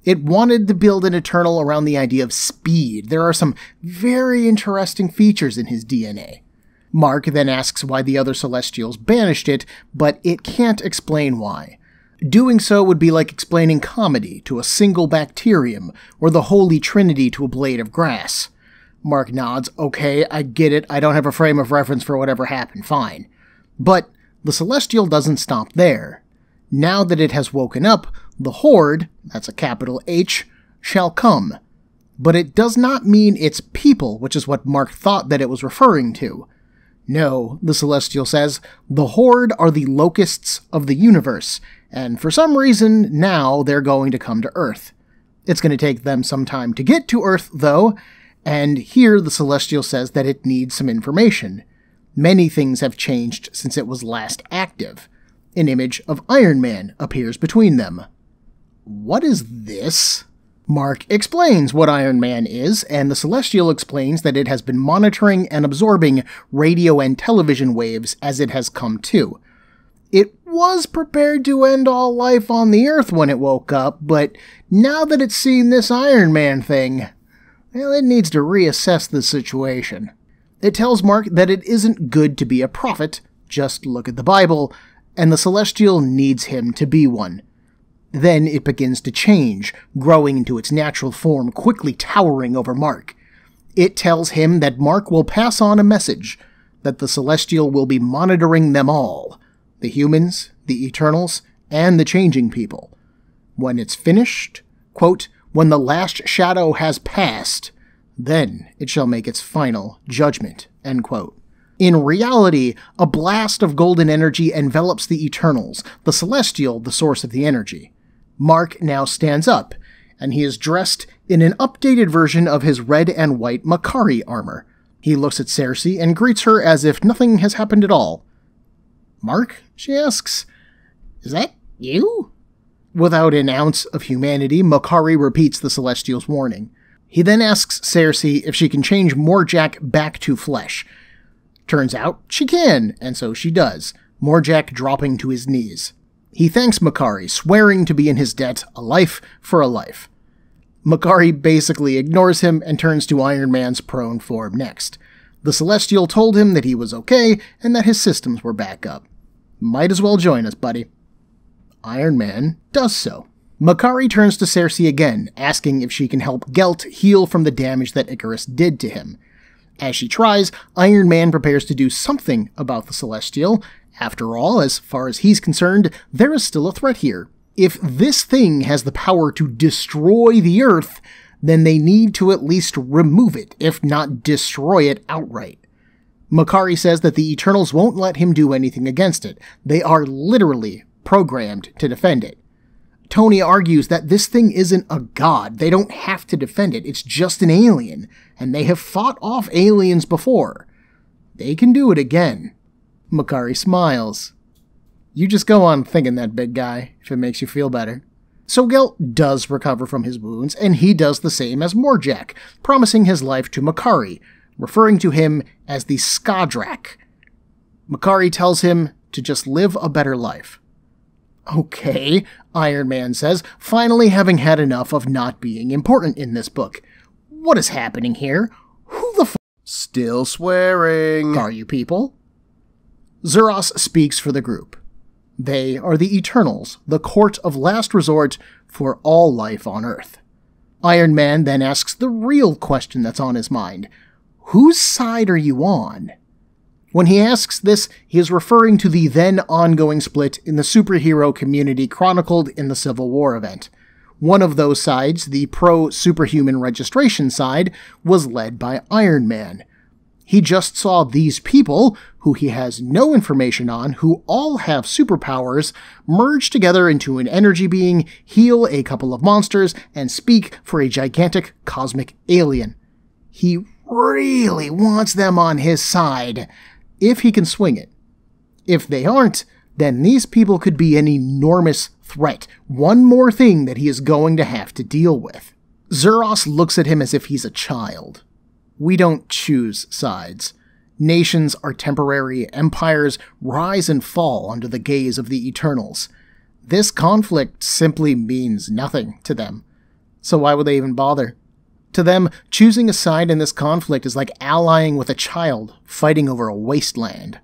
It wanted to build an Eternal around the idea of speed. There are some very interesting features in his DNA. Mark then asks why the other Celestials banished it, but it can't explain why. Doing so would be like explaining comedy to a single bacterium, or the Holy Trinity to a blade of grass. Mark nods, "Okay, I get it, I don't have a frame of reference for whatever happened, fine." But the Celestial doesn't stop there. Now that it has woken up, the Horde, that's a capital H, shall come. But it does not mean it's people, which is what Mark thought that it was referring to. No, the Celestial says, the Horde are the locusts of the universe, and for some reason, now they're going to come to Earth. It's going to take them some time to get to Earth, though, and here the Celestial says that it needs some information. Many things have changed since it was last active. An image of Iron Man appears between them. What is this? Mark explains what Iron Man is, and the Celestial explains that it has been monitoring and absorbing radio and television waves as it has come to. It was prepared to end all life on the Earth when it woke up, but now that it's seen this Iron Man thing, well, it needs to reassess the situation. It tells Mark that it isn't good to be a prophet, just look at the Bible, and the Celestial needs him to be one. Then it begins to change, growing into its natural form, quickly towering over Mark. It tells him that Mark will pass on a message, that the Celestial will be monitoring them all, the humans, the Eternals, and the changing people. When it's finished, quote, when the last shadow has passed, then it shall make its final judgment, end quote. In reality, a blast of golden energy envelops the Eternals, the Celestial the source of the energy. Mark now stands up, and he is dressed in an updated version of his red and white Makkari armor. He looks at Cersei and greets her as if nothing has happened at all. "Mark?" she asks. "Is that you?" Without an ounce of humanity, Makkari repeats the Celestial's warning. He then asks Cersei if she can change Morjack back to flesh. Turns out she can, and so she does, Morjack dropping to his knees. He thanks Makkari, swearing to be in his debt, a life for a life. Makkari basically ignores him and turns to Iron Man's prone form next. The Celestial told him that he was okay and that his systems were back up. "Might as well join us, buddy." Iron Man does so. Makkari turns to Cersei again, asking if she can help Gelt heal from the damage that Icarus did to him. As she tries, Iron Man prepares to do something about the Celestial. After all, as far as he's concerned, there is still a threat here. If this thing has the power to destroy the Earth, then they need to at least remove it, if not destroy it outright. Makkari says that the Eternals won't let him do anything against it. They are literally programmed to defend it. Tony argues that this thing isn't a god. They don't have to defend it. It's just an alien, and they have fought off aliens before. They can do it again. Makkari smiles. "You just go on thinking that, big guy, if it makes you feel better." So Gelt does recover from his wounds, and he does the same as Morjack, promising his life to Makkari, referring to him as the Skadrak. Makkari tells him to just live a better life. "Okay," Iron Man says, finally having had enough of not being important in this book. "What is happening here? Who the f*** Still swearing. are you people?" Zuras speaks for the group. They are the Eternals, the court of last resort for all life on Earth. Iron Man then asks the real question that's on his mind. Whose side are you on? When he asks this, he is referring to the then ongoing split in the superhero community chronicled in the Civil War event. One of those sides, the pro-superhuman registration side, was led by Iron Man. He just saw these people, who he has no information on, who all have superpowers, merge together into an energy being, heal a couple of monsters, and speak for a gigantic cosmic alien. He really wants them on his side, if he can swing it. If they aren't, then these people could be an enormous threat, one more thing that he is going to have to deal with. Zuras looks at him as if he's a child. We don't choose sides. Nations are temporary, empires rise and fall under the gaze of the Eternals. This conflict simply means nothing to them. So why would they even bother? To them, choosing a side in this conflict is like allying with a child fighting over a wasteland.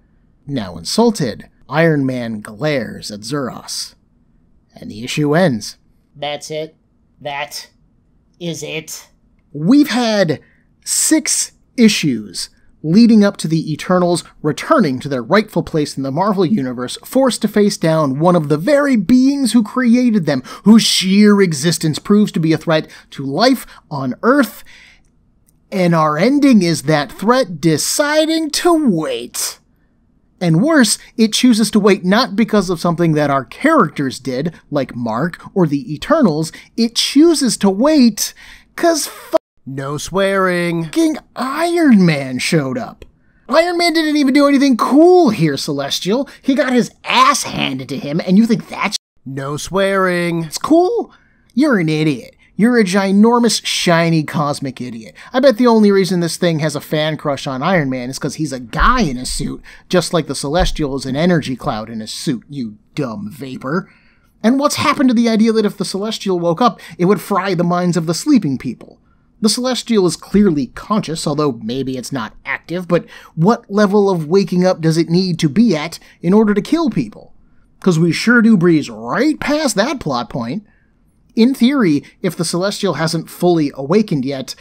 Now insulted, Iron Man glares at Zuras. And the issue ends. That's it. That is it. We've had 6 issues leading up to the Eternals returning to their rightful place in the Marvel Universe, forced to face down one of the very beings who created them, whose sheer existence proves to be a threat to life on Earth. And our ending is that threat deciding to wait. And worse, it chooses to wait not because of something that our characters did, like Mark or the Eternals. It chooses to wait 'cause No swearing. fucking Iron Man showed up. Iron Man didn't even do anything cool here, Celestial. He got his ass handed to him, and you think that's No swearing. cool? You're an idiot. You're a ginormous, shiny, cosmic idiot. I bet the only reason this thing has a fan crush on Iron Man is because he's a guy in a suit, just like the Celestial is an energy cloud in a suit, you dumb vapor. And what's happened to the idea that if the Celestial woke up, it would fry the minds of the sleeping people? The Celestial is clearly conscious, although maybe it's not active, but what level of waking up does it need to be at in order to kill people? because we sure do breeze right past that plot point. In theory, if the Celestial hasn't fully awakened yet,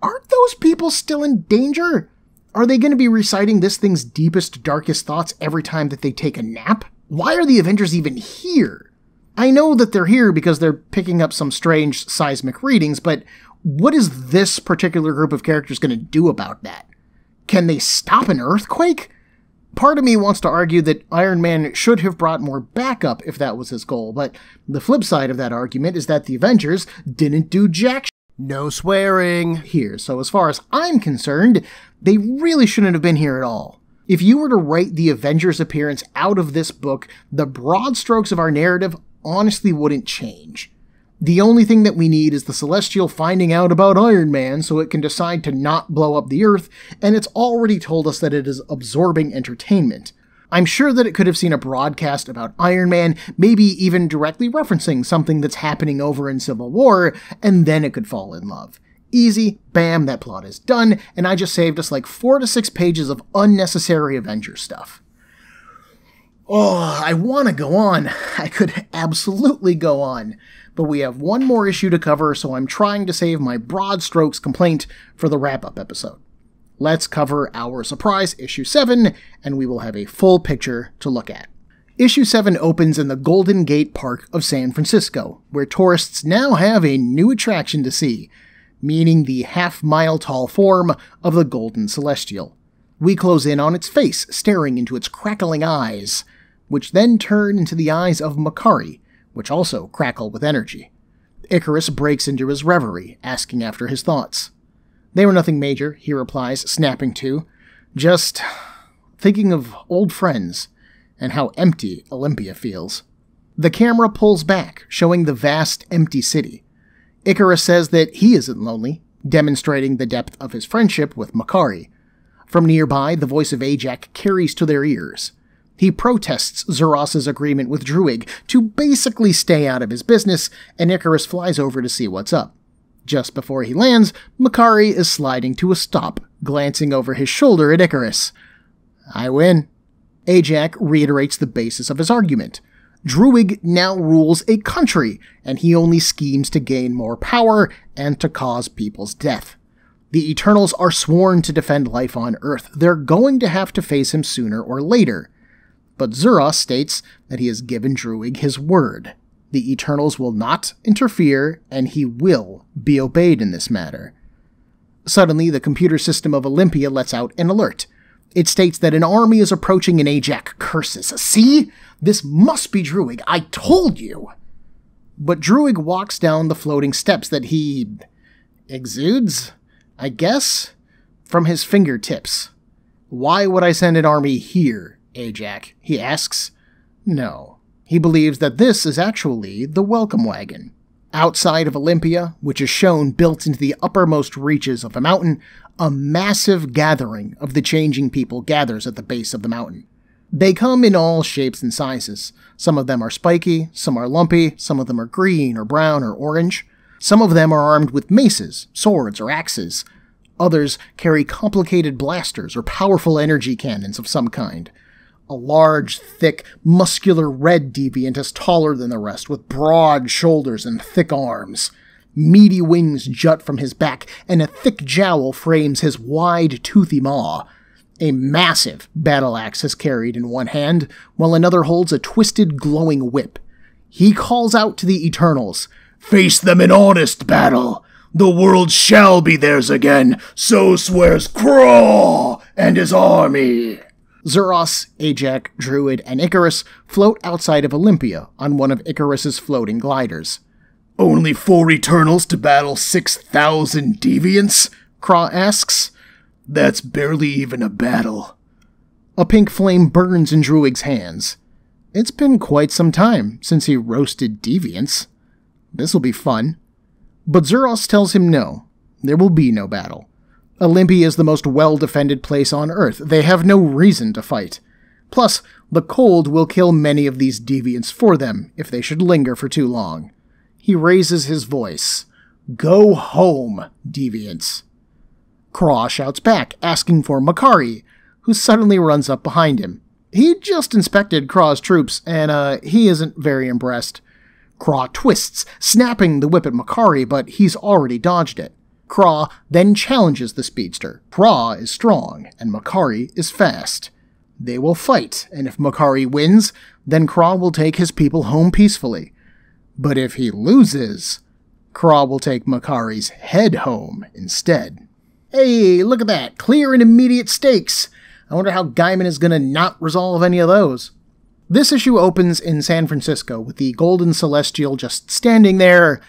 aren't those people still in danger? Are they going to be reciting this thing's deepest, darkest thoughts every time that they take a nap? Why are the Avengers even here? I know that they're here because they're picking up some strange seismic readings, but what is this particular group of characters going to do about that? Can they stop an earthquake? Part of me wants to argue that Iron Man should have brought more backup if that was his goal, but the flip side of that argument is that the Avengers didn't do jack shit. No swearing Here, so as far as I'm concerned, they really shouldn't have been here at all. If you were to write the Avengers' appearance out of this book, the broad strokes of our narrative honestly wouldn't change. The only thing that we need is the Celestial finding out about Iron Man so it can decide to not blow up the Earth, and it's already told us that it is absorbing entertainment. I'm sure that it could have seen a broadcast about Iron Man, maybe even directly referencing something that's happening over in Civil War, and then it could fall in love. Easy, bam, that plot is done, and I just saved us like 4 to 6 pages of unnecessary Avengers stuff. Oh, I want to go on. I could absolutely go on. But we have one more issue to cover, so I'm trying to save my broad strokes complaint for the wrap-up episode. Let's cover our surprise issue 7, and we will have a full picture to look at. Issue 7 opens in the Golden Gate Park of San Francisco, where tourists now have a new attraction to see, meaning the half-mile-tall form of the Golden Celestial. We close in on its face, staring into its crackling eyes, which then turn into the eyes of Makkari, which also crackle with energy. Icarus breaks into his reverie, asking after his thoughts. They were nothing major, he replies, snapping to. Just thinking of old friends, and how empty Olympia feels. The camera pulls back, showing the vast, empty city. Icarus says that he isn't lonely, demonstrating the depth of his friendship with Makkari. From nearby, the voice of Ajax carries to their ears. He protests Zeros's agreement with Druig to basically stay out of his business, and Icarus flies over to see what's up. Just before he lands, Makkari is sliding to a stop, glancing over his shoulder at Icarus. I win. Ajax reiterates the basis of his argument. Druig now rules a country, and he only schemes to gain more power and to cause people's death. The Eternals are sworn to defend life on Earth. They're going to have to face him sooner or later. But Zeros states that he has given Druig his word. The Eternals will not interfere, and he will be obeyed in this matter. Suddenly, the computer system of Olympia lets out an alert. It states that an army is approaching, and Ajax curses. See? This must be Druig. I told you! But Druig walks down the floating steps that he exudes, I guess, from his fingertips. Why would I send an army here, Ajax? He asks. No. He believes that this is actually the welcome wagon. Outside of Olympia, which is shown built into the uppermost reaches of the mountain, a massive gathering of the changing people gathers at the base of the mountain. They come in all shapes and sizes. Some of them are spiky, some are lumpy, some of them are green or brown or orange. Some of them are armed with maces, swords, or axes. Others carry complicated blasters or powerful energy cannons of some kind. A large, thick, muscular red deviant is taller than the rest, with broad shoulders and thick arms. Meaty wings jut from his back, and a thick jowl frames his wide, toothy maw. A massive battle axe is carried in one hand, while another holds a twisted, glowing whip. He calls out to the Eternals, "Face them in honest battle! The world shall be theirs again, so swears Kraw and his army!" Zeros, Ajax, Druid, and Icarus float outside of Olympia on one of Icarus's floating gliders. "Only 4 Eternals to battle 6,000 deviants?" Kraw asks. "That's barely even a battle." A pink flame burns in Druig's hands. It's been quite some time since he roasted deviants. This'll be fun. But Zeros tells him no, there will be no battle. Olympia is the most well-defended place on Earth. They have no reason to fight. Plus, the cold will kill many of these deviants for them if they should linger for too long. He raises his voice. "Go home, deviants." Kraw shouts back, asking for Makkari, who suddenly runs up behind him. He just inspected Kraw's troops, and he isn't very impressed. Kraw twists, snapping the whip at Makari, but he's already dodged it. Kraw then challenges the speedster. Kraw is strong, and Makari is fast. They will fight, and if Makari wins, then Kraw will take his people home peacefully. But if he loses, Kraw will take Makari's head home instead. Hey, look at that! Clear and immediate stakes! I wonder how Gaiman is gonna not resolve any of those. This issue opens in San Francisco with the Golden Celestial just standing there,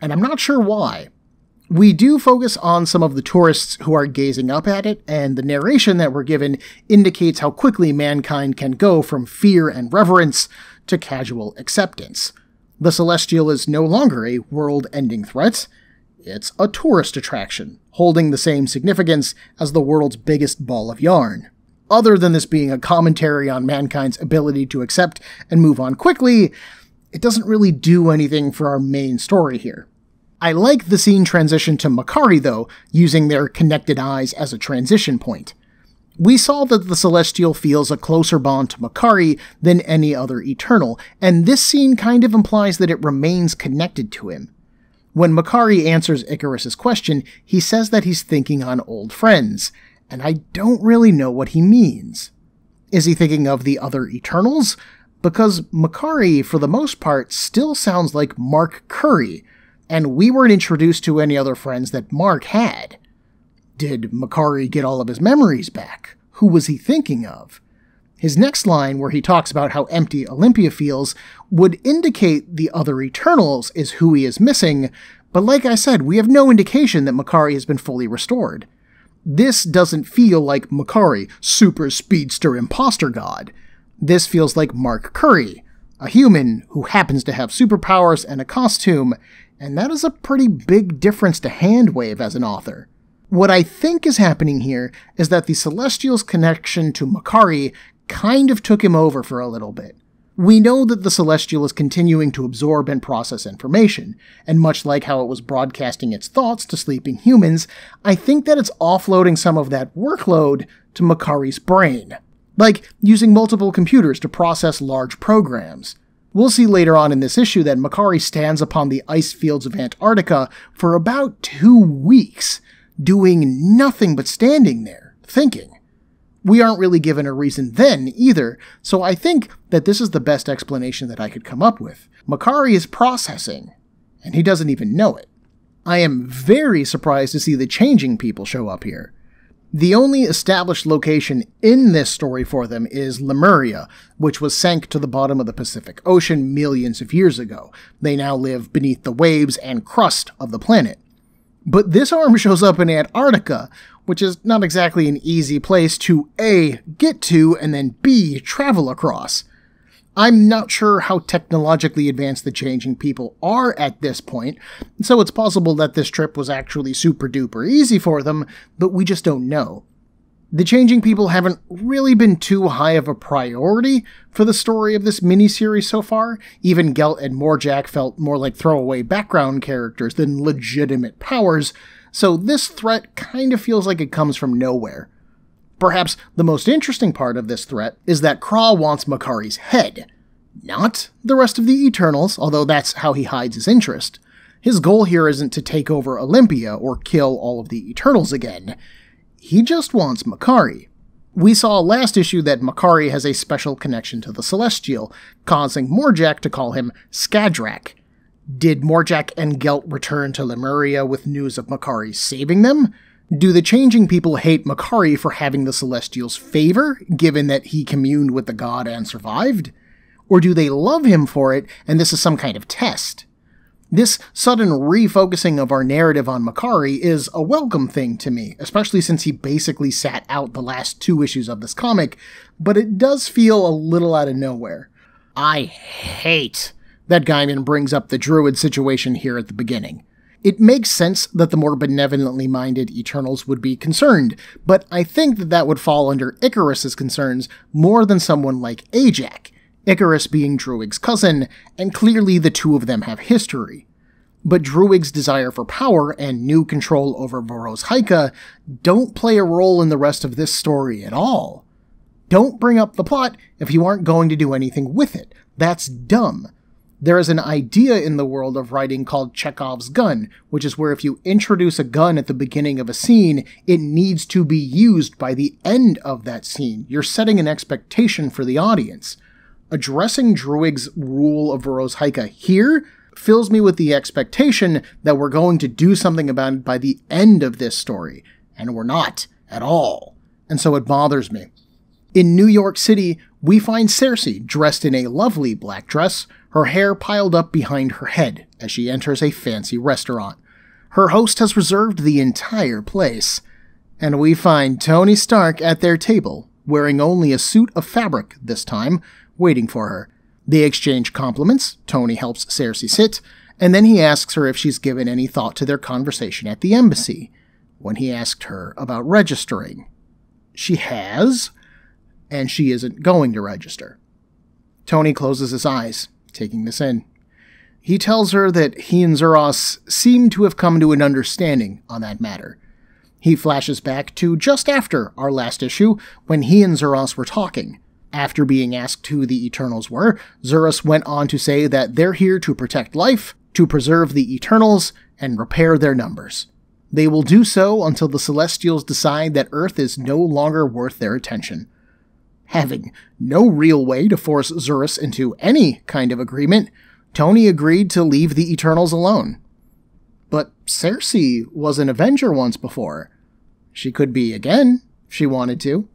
and I'm not sure why. We do focus on some of the tourists who are gazing up at it, and the narration that we're given indicates how quickly mankind can go from fear and reverence to casual acceptance. The Celestial is no longer a world-ending threat. It's a tourist attraction, holding the same significance as the world's biggest ball of yarn. Other than this being a commentary on mankind's ability to accept and move on quickly, it doesn't really do anything for our main story here. I like the scene transition to Makari, though, using their connected eyes as a transition point. We saw that the Celestial feels a closer bond to Makari than any other Eternal, and this scene kind of implies that it remains connected to him. When Makari answers Icarus's question, he says that he's thinking on old friends, and I don't really know what he means. Is he thinking of the other Eternals? Because Makari, for the most part, still sounds like Mark Curry, and we weren't introduced to any other friends that Mark had. Did Makari get all of his memories back? Who was he thinking of? His next line, where he talks about how empty Olympia feels, would indicate the other Eternals is who he is missing, but like I said, we have no indication that Makari has been fully restored. This doesn't feel like Makari, super speedster imposter god. This feels like Mark Curry, a human who happens to have superpowers and a costume, and that is a pretty big difference to handwave as an author. What I think is happening here is that the Celestial's connection to Makari kind of took him over for a little bit. We know that the Celestial is continuing to absorb and process information, and much like how it was broadcasting its thoughts to sleeping humans, I think that it's offloading some of that workload to Makari's brain, like using multiple computers to process large programs. We'll see later on in this issue that Makari stands upon the ice fields of Antarctica for about 2 weeks, doing nothing but standing there, thinking. We aren't really given a reason then, either, so I think that this is the best explanation that I could come up with. Makari is processing, and he doesn't even know it. I am very surprised to see the Changing People show up here. The only established location in this story for them is Lemuria, which was sank to the bottom of the Pacific Ocean millions of years ago. They now live beneath the waves and crust of the planet. But this arm shows up in Antarctica, which is not exactly an easy place to A, get to, and then B, travel across. I'm not sure how technologically advanced the Changing People are at this point, so it's possible that this trip was actually super duper easy for them, but we just don't know. The Changing People haven't really been too high of a priority for the story of this miniseries so far. Even Gelt and Morjack felt more like throwaway background characters than legitimate powers, so this threat kind of feels like it comes from nowhere. Perhaps the most interesting part of this threat is that Kraw wants Makari's head. Not the rest of the Eternals, although that's how he hides his interest. His goal here isn't to take over Olympia or kill all of the Eternals again. He just wants Makari. We saw last issue that Makari has a special connection to the Celestial, causing Morjack to call him Skadrak. Did Morjack and Gelt return to Lemuria with news of Makari saving them? Do the Changing People hate Makari for having the Celestial's favor, given that he communed with the god and survived? Or do they love him for it, and this is some kind of test? This sudden refocusing of our narrative on Makari is a welcome thing to me, especially since he basically sat out the last 2 issues of this comic, but it does feel a little out of nowhere. I hate that Gaiman brings up the Druid situation here at the beginning. It makes sense that the more benevolently minded Eternals would be concerned, but I think that that would fall under Icarus's concerns more than someone like Ajax, Icarus being Druig's cousin, and clearly the two of them have history. But Druig's desire for power and new control over Voro's Haika don't play a role in the rest of this story at all. Don't bring up the plot if you aren't going to do anything with it. That's dumb. There is an idea in the world of writing called Chekhov's gun, which is where if you introduce a gun at the beginning of a scene, it needs to be used by the end of that scene. You're setting an expectation for the audience. Addressing Druig's rule of Voroshaica here fills me with the expectation that we're going to do something about it by the end of this story, and we're not at all. And so it bothers me. In New York City, we find Cersei dressed in a lovely black dress, her hair piled up behind her head as she enters a fancy restaurant. Her host has reserved the entire place, and we find Tony Stark at their table, wearing only a suit of fabric this time, waiting for her. They exchange compliments, Tony helps Cersei sit, and then he asks her if she's given any thought to their conversation at the embassy, when he asked her about registering. She has, and she isn't going to register. Tony closes his eyes, taking this in. He tells her that he and Zuros seem to have come to an understanding on that matter. He flashes back to just after our last issue, when he and Zuros were talking. After being asked who the Eternals were, Zuros went on to say that they're here to protect life, to preserve the Eternals, and repair their numbers. They will do so until the Celestials decide that Earth is no longer worth their attention. Having no real way to force Zuros into any kind of agreement, Tony agreed to leave the Eternals alone. But Cersei was an Avenger once before. She could be again, if she wanted to.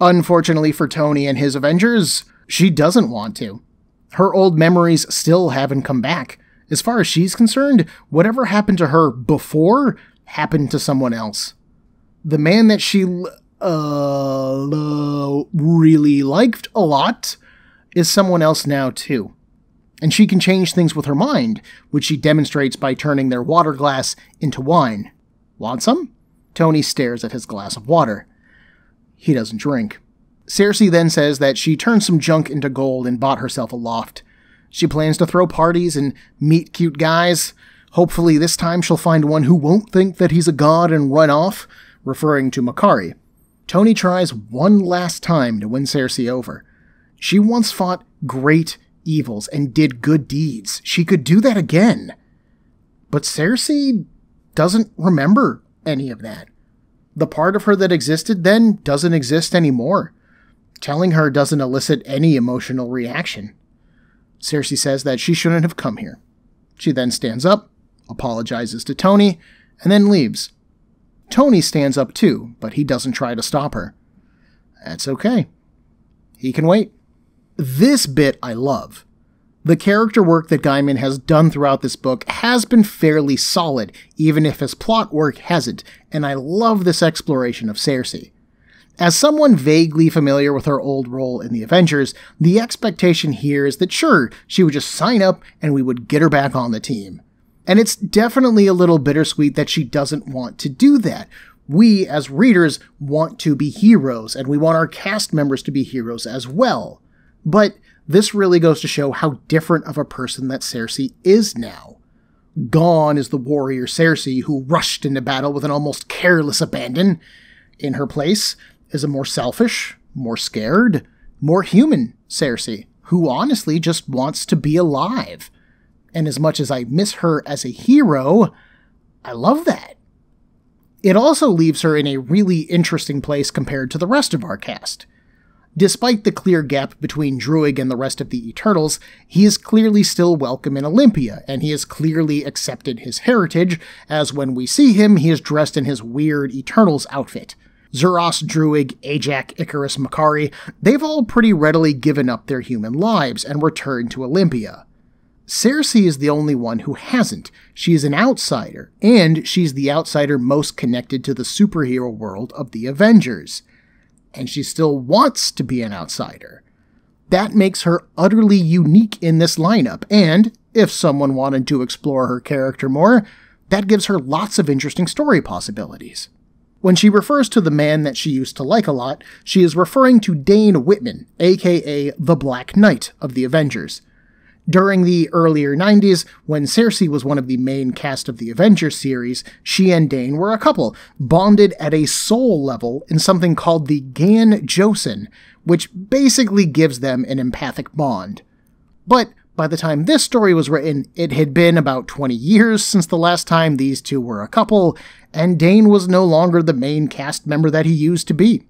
Unfortunately for Tony and his Avengers, she doesn't want to. Her old memories still haven't come back. As far as she's concerned, whatever happened to her before happened to someone else. The man that she really liked a lot is someone else now too. And she can change things with her mind, which she demonstrates by turning their water glass into wine. Want some? Tony stares at his glass of water. He doesn't drink. Cersei then says that she turned some junk into gold and bought herself a loft. She plans to throw parties and meet cute guys. Hopefully this time she'll find one who won't think that he's a god and run off, referring to Makari. Tony tries one last time to win Cersei over. She once fought great evils and did good deeds. She could do that again. But Cersei doesn't remember any of that. The part of her that existed then doesn't exist anymore. Telling her doesn't elicit any emotional reaction. Cersei says that she shouldn't have come here. She then stands up, apologizes to Tony, and then leaves. Tony stands up too, but he doesn't try to stop her. That's okay. He can wait. This bit I love. The character work that Gaiman has done throughout this book has been fairly solid, even if his plot work hasn't, and I love this exploration of Cersei. As someone vaguely familiar with her old role in the Avengers, the expectation here is that sure, she would just sign up and we would get her back on the team. And it's definitely a little bittersweet that she doesn't want to do that. We, as readers, want to be heroes, and we want our cast members to be heroes as well. But this really goes to show how different of a person that Cersei is now. Gone is the warrior Cersei who rushed into battle with an almost careless abandon. In her place is a more selfish, more scared, more human Cersei, who honestly just wants to be alive. And as much as I miss her as a hero, I love that. It also leaves her in a really interesting place compared to the rest of our cast. Despite the clear gap between Druig and the rest of the Eternals, he is clearly still welcome in Olympia, and he has clearly accepted his heritage, as when we see him, he is dressed in his weird Eternals outfit. Zuros, Druig, Ajax, Icarus, Makari, they've all pretty readily given up their human lives and returned to Olympia. Cersei is the only one who hasn't. She is an outsider, and she's the outsider most connected to the superhero world of the Avengers. And she still wants to be an outsider. That makes her utterly unique in this lineup, and if someone wanted to explore her character more, that gives her lots of interesting story possibilities. When she refers to the man that she used to like a lot, she is referring to Dane Whitman, aka the Black Knight of the Avengers. During the earlier 90s, when Cersei was one of the main cast of the Avengers series, she and Dane were a couple, bonded at a soul level in something called the Gan Josin, which basically gives them an empathic bond. But by the time this story was written, it had been about 20 years since the last time these two were a couple, and Dane was no longer the main cast member that he used to be.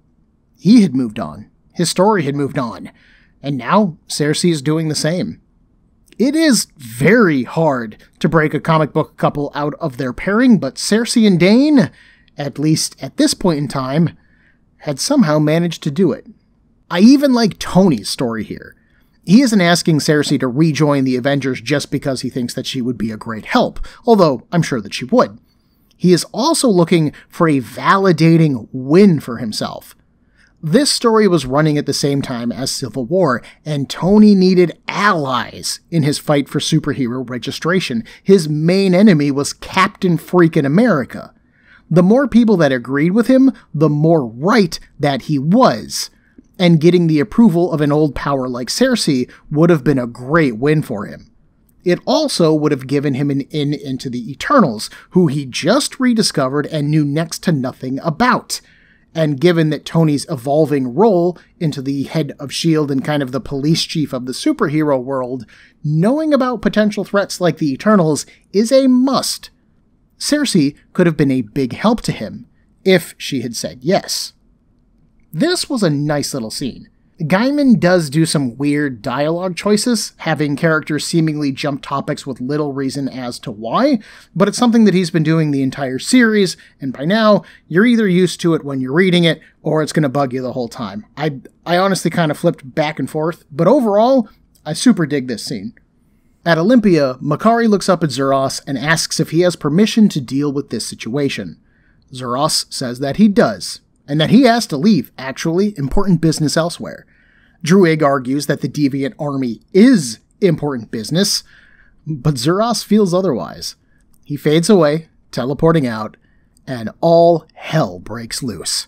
He had moved on. His story had moved on. And now Cersei is doing the same. It is very hard to break a comic book couple out of their pairing, but Cersei and Dane, at least at this point in time, had somehow managed to do it. I even like Tony's story here. He isn't asking Cersei to rejoin the Avengers just because he thinks that she would be a great help, although I'm sure that she would. He is also looking for a validating win for himself. This story was running at the same time as Civil War, and Tony needed allies in his fight for superhero registration. His main enemy was Captain Freakin' America. The more people that agreed with him, the more right that he was. And getting the approval of an old power like Cersei would have been a great win for him. It also would have given him an in into the Eternals, who he just rediscovered and knew next to nothing about. And given that Tony's evolving role into the head of S.H.I.E.L.D. and kind of the police chief of the superhero world, knowing about potential threats like the Eternals is a must. Cersei could have been a big help to him, if she had said yes. This was a nice little scene. Gaiman does do some weird dialogue choices, having characters seemingly jump topics with little reason as to why, but it's something that he's been doing the entire series, and by now, you're either used to it when you're reading it, or it's going to bug you the whole time. I honestly kind of flipped back and forth, but overall, I super dig this scene. At Olympia, Makkari looks up at Zuros and asks if he has permission to deal with this situation. Zuros says that he does, and that he has to leave, actually, important business elsewhere. Druig argues that the Deviant Army is important business, but Zuros feels otherwise. He fades away, teleporting out, and all hell breaks loose.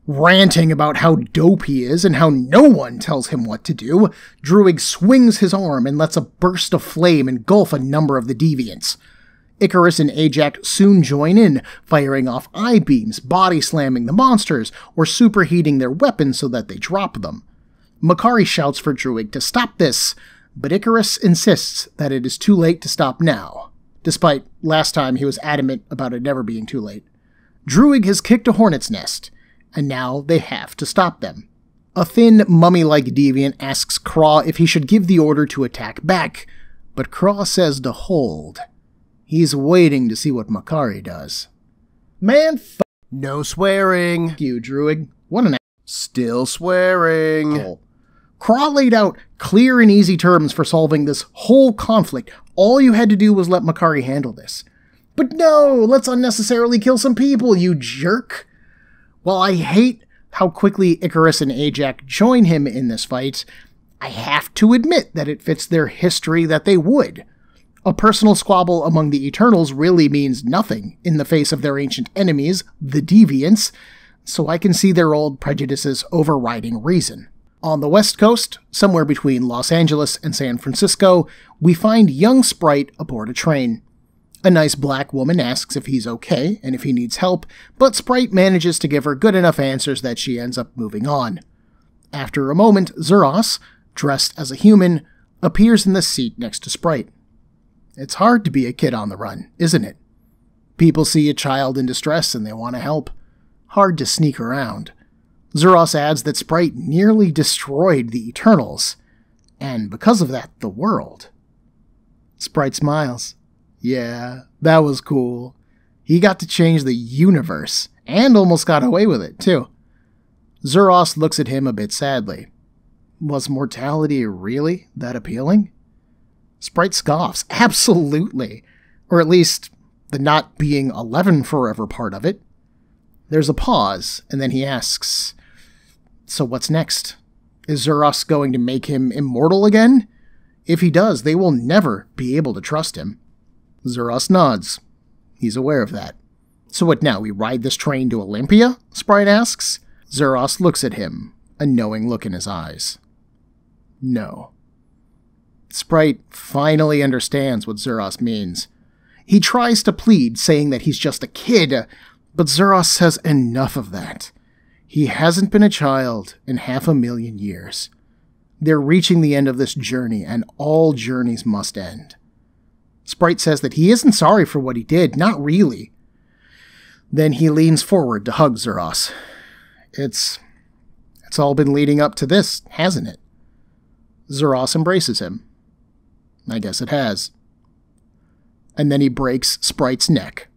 Ranting about how dope he is and how no one tells him what to do, Druig swings his arm and lets a burst of flame engulf a number of the Deviants. Icarus and Ajax soon join in, firing off eye beams, body slamming the monsters, or superheating their weapons so that they drop them. Makkari shouts for Druig to stop this, but Icarus insists that it is too late to stop now, despite last time he was adamant about it never being too late. Druig has kicked a hornet's nest, and now they have to stop them. A thin, mummy-like deviant asks Craw if he should give the order to attack back, but Craw says to hold. He's waiting to see what Makkari does. Man, No swearing. you, Druig. What an Still swearing. asshole. Craw laid out clear and easy terms for solving this whole conflict. All you had to do was let Makkari handle this. But no, let's unnecessarily kill some people, you jerk. While I hate how quickly Icarus and Ajax join him in this fight, I have to admit that it fits their history that they would. A personal squabble among the Eternals really means nothing in the face of their ancient enemies, the Deviants, so I can see their old prejudices overriding reason. On the West Coast, somewhere between Los Angeles and San Francisco, we find young Sprite aboard a train. A nice black woman asks if he's okay and if he needs help, but Sprite manages to give her good enough answers that she ends up moving on. After a moment, Zuros, dressed as a human, appears in the seat next to Sprite. It's hard to be a kid on the run, isn't it? People see a child in distress and they want to help. Hard to sneak around. Zuros adds that Sprite nearly destroyed the Eternals, and because of that, the world. Sprite smiles. Yeah, that was cool. He got to change the universe, and almost got away with it, too. Zuros looks at him a bit sadly. Was mortality really that appealing? Sprite scoffs. Absolutely. Or at least, the not being 11 forever part of it. There's a pause, and then he asks, so what's next? Is Zuros going to make him immortal again? If he does, they will never be able to trust him. Zuros nods. He's aware of that. So what now, we ride this train to Olympia? Sprite asks. Zuros looks at him, a knowing look in his eyes. No. Sprite finally understands what Zuros means. He tries to plead, saying that he's just a kid, but Zuros says enough of that. He hasn't been a child in 500,000 years. They're reaching the end of this journey, and all journeys must end. Sprite says that he isn't sorry for what he did, not really. Then he leans forward to hug Zuros. It's all been leading up to this, hasn't it? Zuros embraces him. I guess it has. And then he breaks Sprite's neck.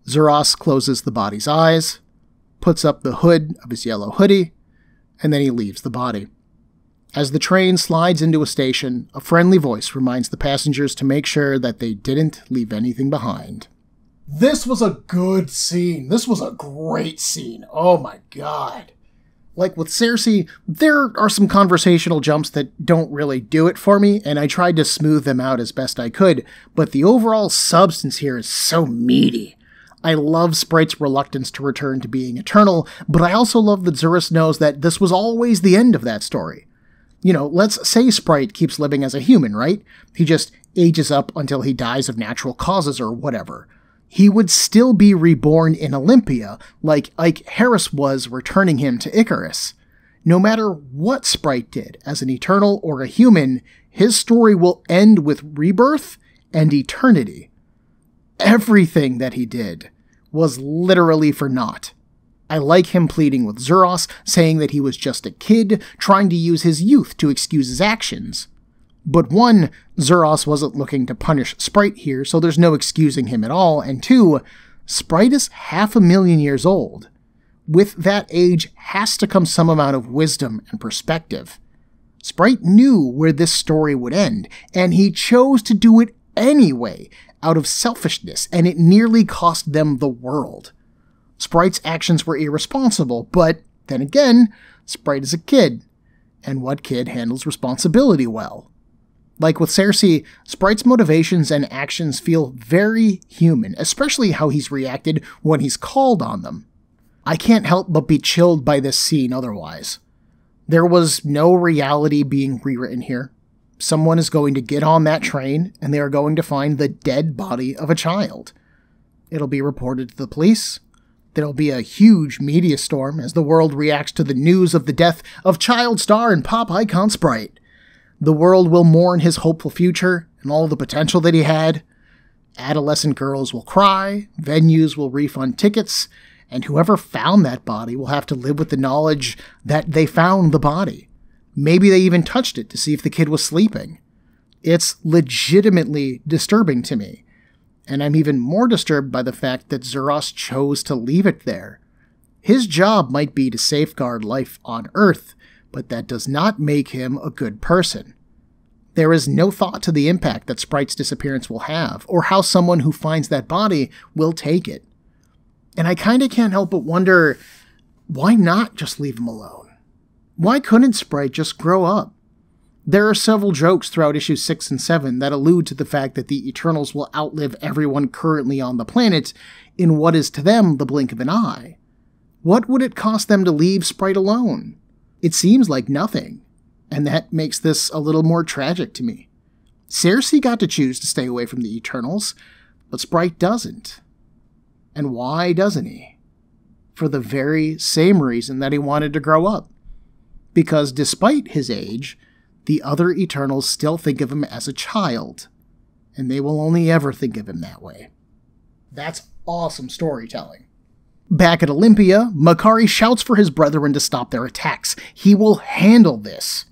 Zuros closes the body's eyes, puts up the hood of his yellow hoodie, and then he leaves the body. As the train slides into a station, a friendly voice reminds the passengers to make sure that they didn't leave anything behind. This was a good scene. This was a great scene. Oh my god. Like with Cersei, there are some conversational jumps that don't really do it for me, and I tried to smooth them out as best I could, but the overall substance here is so meaty. I love Sprite's reluctance to return to being eternal, but I also love that Zuros knows that this was always the end of that story. You know, let's say Sprite keeps living as a human, right? He just ages up until he dies of natural causes or whatever. He would still be reborn in Olympia, like Ike Harris was returning him to Icarus. No matter what Sprite did, as an Eternal or a human, his story will end with rebirth and eternity. Everything that he did was literally for naught. I like him pleading with Zuros, saying that he was just a kid, trying to use his youth to excuse his actions. But one, Zuros wasn't looking to punish Sprite here, so there's no excusing him at all, and two, Sprite is 500,000 years old. With that age has to come some amount of wisdom and perspective. Sprite knew where this story would end, and he chose to do it anyway, out of selfishness, and it nearly cost them the world. Sprite's actions were irresponsible, but then again, Sprite is a kid, and what kid handles responsibility well? Like with Cersei, Sprite's motivations and actions feel very human, especially how he's reacted when he's called on them. I can't help but be chilled by this scene otherwise. There was no reality being rewritten here. Someone is going to get on that train, and they are going to find the dead body of a child. It'll be reported to the police. There'll be a huge media storm as the world reacts to the news of the death of child star and pop icon Sprite. The world will mourn his hopeful future and all the potential that he had. Adolescent girls will cry, venues will refund tickets, and whoever found that body will have to live with the knowledge that they found the body. Maybe they even touched it to see if the kid was sleeping. It's legitimately disturbing to me, and I'm even more disturbed by the fact that Zuros chose to leave it there. His job might be to safeguard life on Earth, but that does not make him a good person. There is no thought to the impact that Sprite's disappearance will have, or how someone who finds that body will take it. And I kinda can't help but wonder, why not just leave him alone? Why couldn't Sprite just grow up? There are several jokes throughout issues 6 and 7 that allude to the fact that the Eternals will outlive everyone currently on the planet in what is to them the blink of an eye. What would it cost them to leave Sprite alone? It seems like nothing, and that makes this a little more tragic to me. Cersei got to choose to stay away from the Eternals, but Sprite doesn't. And why doesn't he? For the very same reason that he wanted to grow up. Because despite his age, the other Eternals still think of him as a child, and they will only ever think of him that way. That's awesome storytelling. Back at Olympia, Makkari shouts for his brethren to stop their attacks. He will handle this.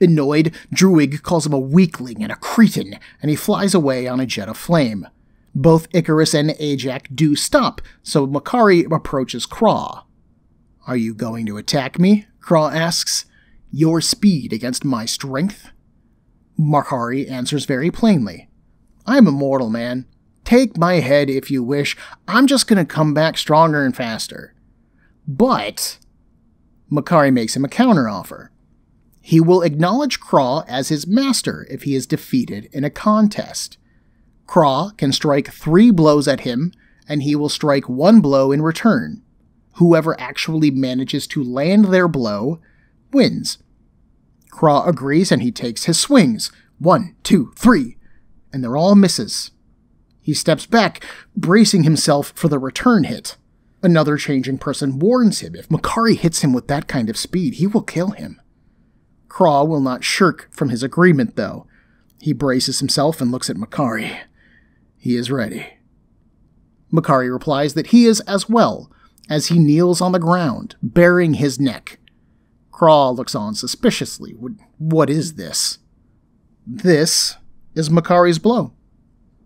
Annoyed, Druig calls him a weakling and a cretin, and he flies away on a jet of flame. Both Icarus and Ajax do stop, so Makkari approaches Craw. "Are you going to attack me?" Craw asks. "Your speed against my strength?" Makkari answers very plainly. "I'm a mortal man. Take my head if you wish. I'm just going to come back stronger and faster." But Makkari makes him a counteroffer. He will acknowledge Craw as his master if he is defeated in a contest. Craw can strike 3 blows at him, and he will strike 1 blow in return. Whoever actually manages to land their blow wins. Craw agrees and he takes his swings, 1, 2, 3, and they're all misses. He steps back, bracing himself for the return hit. Another changing person warns him if Miki hits him with that kind of speed, he will kill him. Craw will not shirk from his agreement, though. He braces himself and looks at Miki. He is ready. Miki replies that he is as well, as he kneels on the ground, baring his neck. Craw looks on suspiciously. What is this? This is Makari's blow.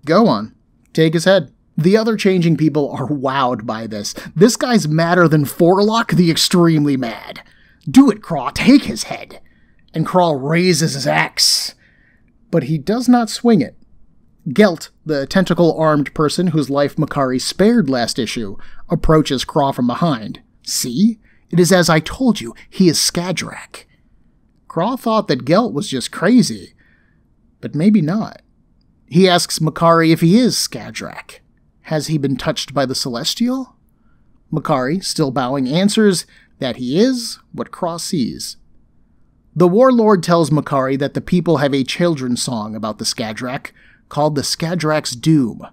Go on. Take his head. The other changing people are wowed by this. This guy's madder than Forlock the Extremely Mad. Do it, Craw. Take his head. And Craw raises his axe. But he does not swing it. Gelt, the tentacle-armed person whose life Miki spared last issue, approaches Craw from behind. See? It is as I told you. He is Skadrak. Craw thought that Gelt was just crazy. But maybe not. He asks Miki if he is Skadrak. Has he been touched by the Celestial? Miki, still bowing, answers that he is what Craw sees. The warlord tells Miki that the people have a children's song about the Skadrak, called the Skadrak's Doom.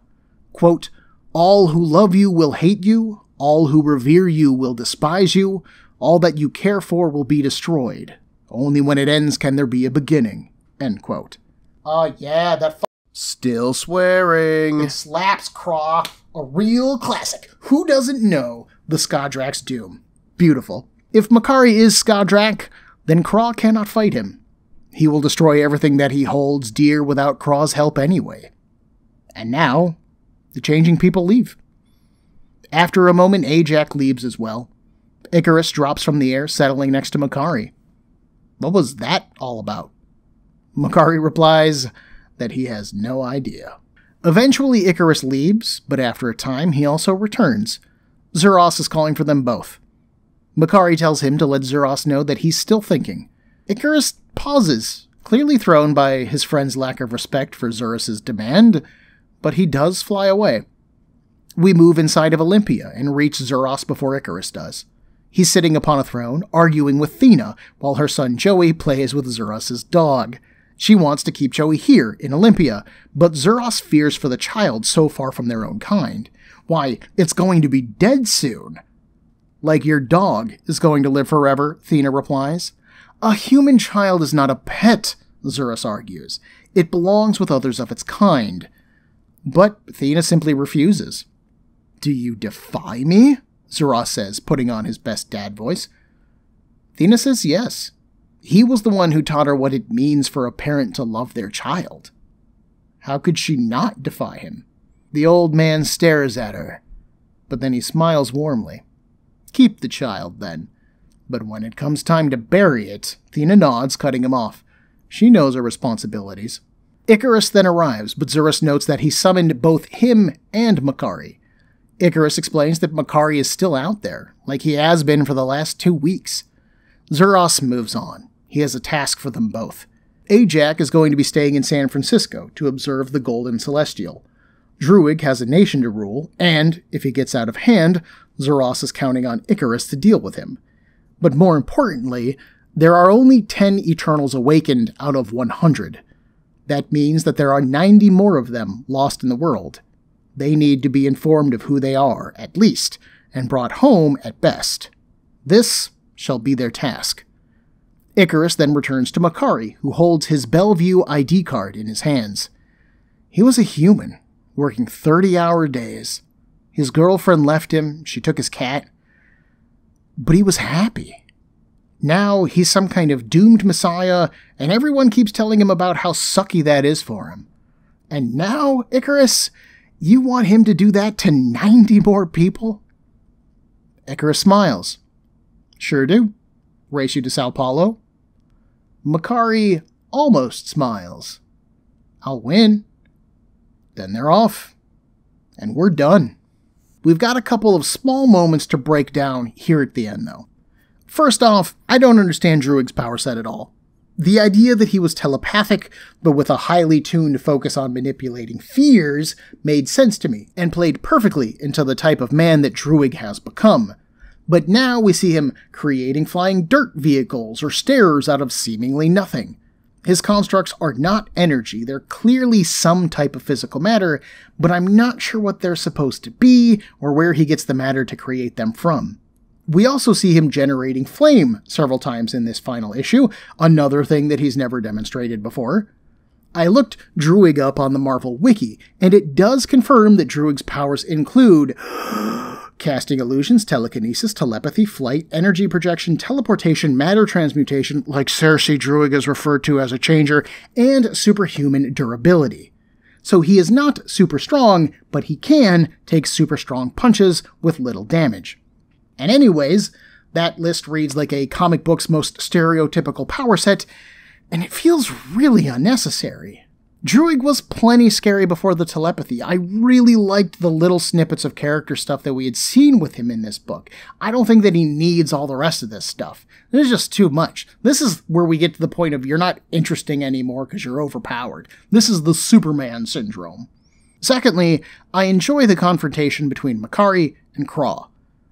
Quote, all who love you will hate you, all who revere you will despise you, all that you care for will be destroyed. Only when it ends can there be a beginning. End quote. Oh yeah, that Still swearing. it slaps, Craw. A real classic. Who doesn't know the Skadrak's Doom? Beautiful. If Miki is Skadrak, then Craw cannot fight him. He will destroy everything that he holds dear without Craw's help anyway. And now, the changing people leave. After a moment, Ajax leaves as well. Icarus drops from the air, settling next to Miki. What was that all about? Miki replies that he has no idea. Eventually, Icarus leaves, but after a time, he also returns. Zuros is calling for them both. Miki tells him to let Zuros know that he's still thinking. Icarus pauses, clearly thrown by his friend's lack of respect for Zuros' demand, but he does fly away. We move inside of Olympia and reach Zuros before Icarus does. He's sitting upon a throne, arguing with Thena, while her son Joey plays with Zuros' dog. She wants to keep Joey here, in Olympia, but Zuros fears for the child so far from their own kind. Why, it's going to be dead soon. Like your dog is going to live forever, Thena replies. A human child is not a pet, Zuros argues. It belongs with others of its kind. But Thena simply refuses. Do you defy me? Zuros says, putting on his best dad voice. Thena says yes. He was the one who taught her what it means for a parent to love their child. How could she not defy him? The old man stares at her, but then he smiles warmly. Keep the child, then. But when it comes time to bury it, Thena nods, cutting him off. She knows her responsibilities. Icarus then arrives, but Zuros notes that he summoned both him and Miki. Icarus explains that Miki is still out there, like he has been for the last 2 weeks. Zuros moves on. He has a task for them both. Ajax is going to be staying in San Francisco to observe the Golden Celestial. Druig has a nation to rule, and, if he gets out of hand, Zuros is counting on Icarus to deal with him. But more importantly, there are only 10 Eternals awakened out of 100. That means that there are 90 more of them lost in the world. They need to be informed of who they are, at least, and brought home at best. This shall be their task. Icarus then returns to Miki, who holds his Bellevue ID card in his hands. He was a human, working 30-hour days. His girlfriend left him, she took his cat. But he was happy. Now he's some kind of doomed messiah, and everyone keeps telling him about how sucky that is for him. And now, Icarus, you want him to do that to 90 more people? Icarus smiles. Sure do. Race you to Sao Paulo? Miki almost smiles. I'll win. Then they're off. And we're done. We've got a couple of small moments to break down here at the end, though. First off, I don't understand Druig's power set at all. The idea that he was telepathic, but with a highly tuned focus on manipulating fears, made sense to me, and played perfectly into the type of man that Druig has become. But now we see him creating flying dirt vehicles or stairs out of seemingly nothing. His constructs are not energy, they're clearly some type of physical matter, but I'm not sure what they're supposed to be or where he gets the matter to create them from. We also see him generating flame several times in this final issue, another thing that he's never demonstrated before. I looked Druig up on the Marvel Wiki, and it does confirm that Druig's powers include casting illusions, telekinesis, telepathy, flight, energy projection, teleportation, matter transmutation, like Cersei Druig is referred to as a changer, and superhuman durability. So he is not super strong, but he can take super strong punches with little damage. And anyways, that list reads like a comic book's most stereotypical power set, and it feels really unnecessary. Druig was plenty scary before the telepathy. I really liked the little snippets of character stuff that we had seen with him in this book. I don't think that he needs all the rest of this stuff. There's just too much. This is where we get to the point of you're not interesting anymore because you're overpowered. This is the Superman syndrome. Secondly, I enjoy the confrontation between Makkari and Craw.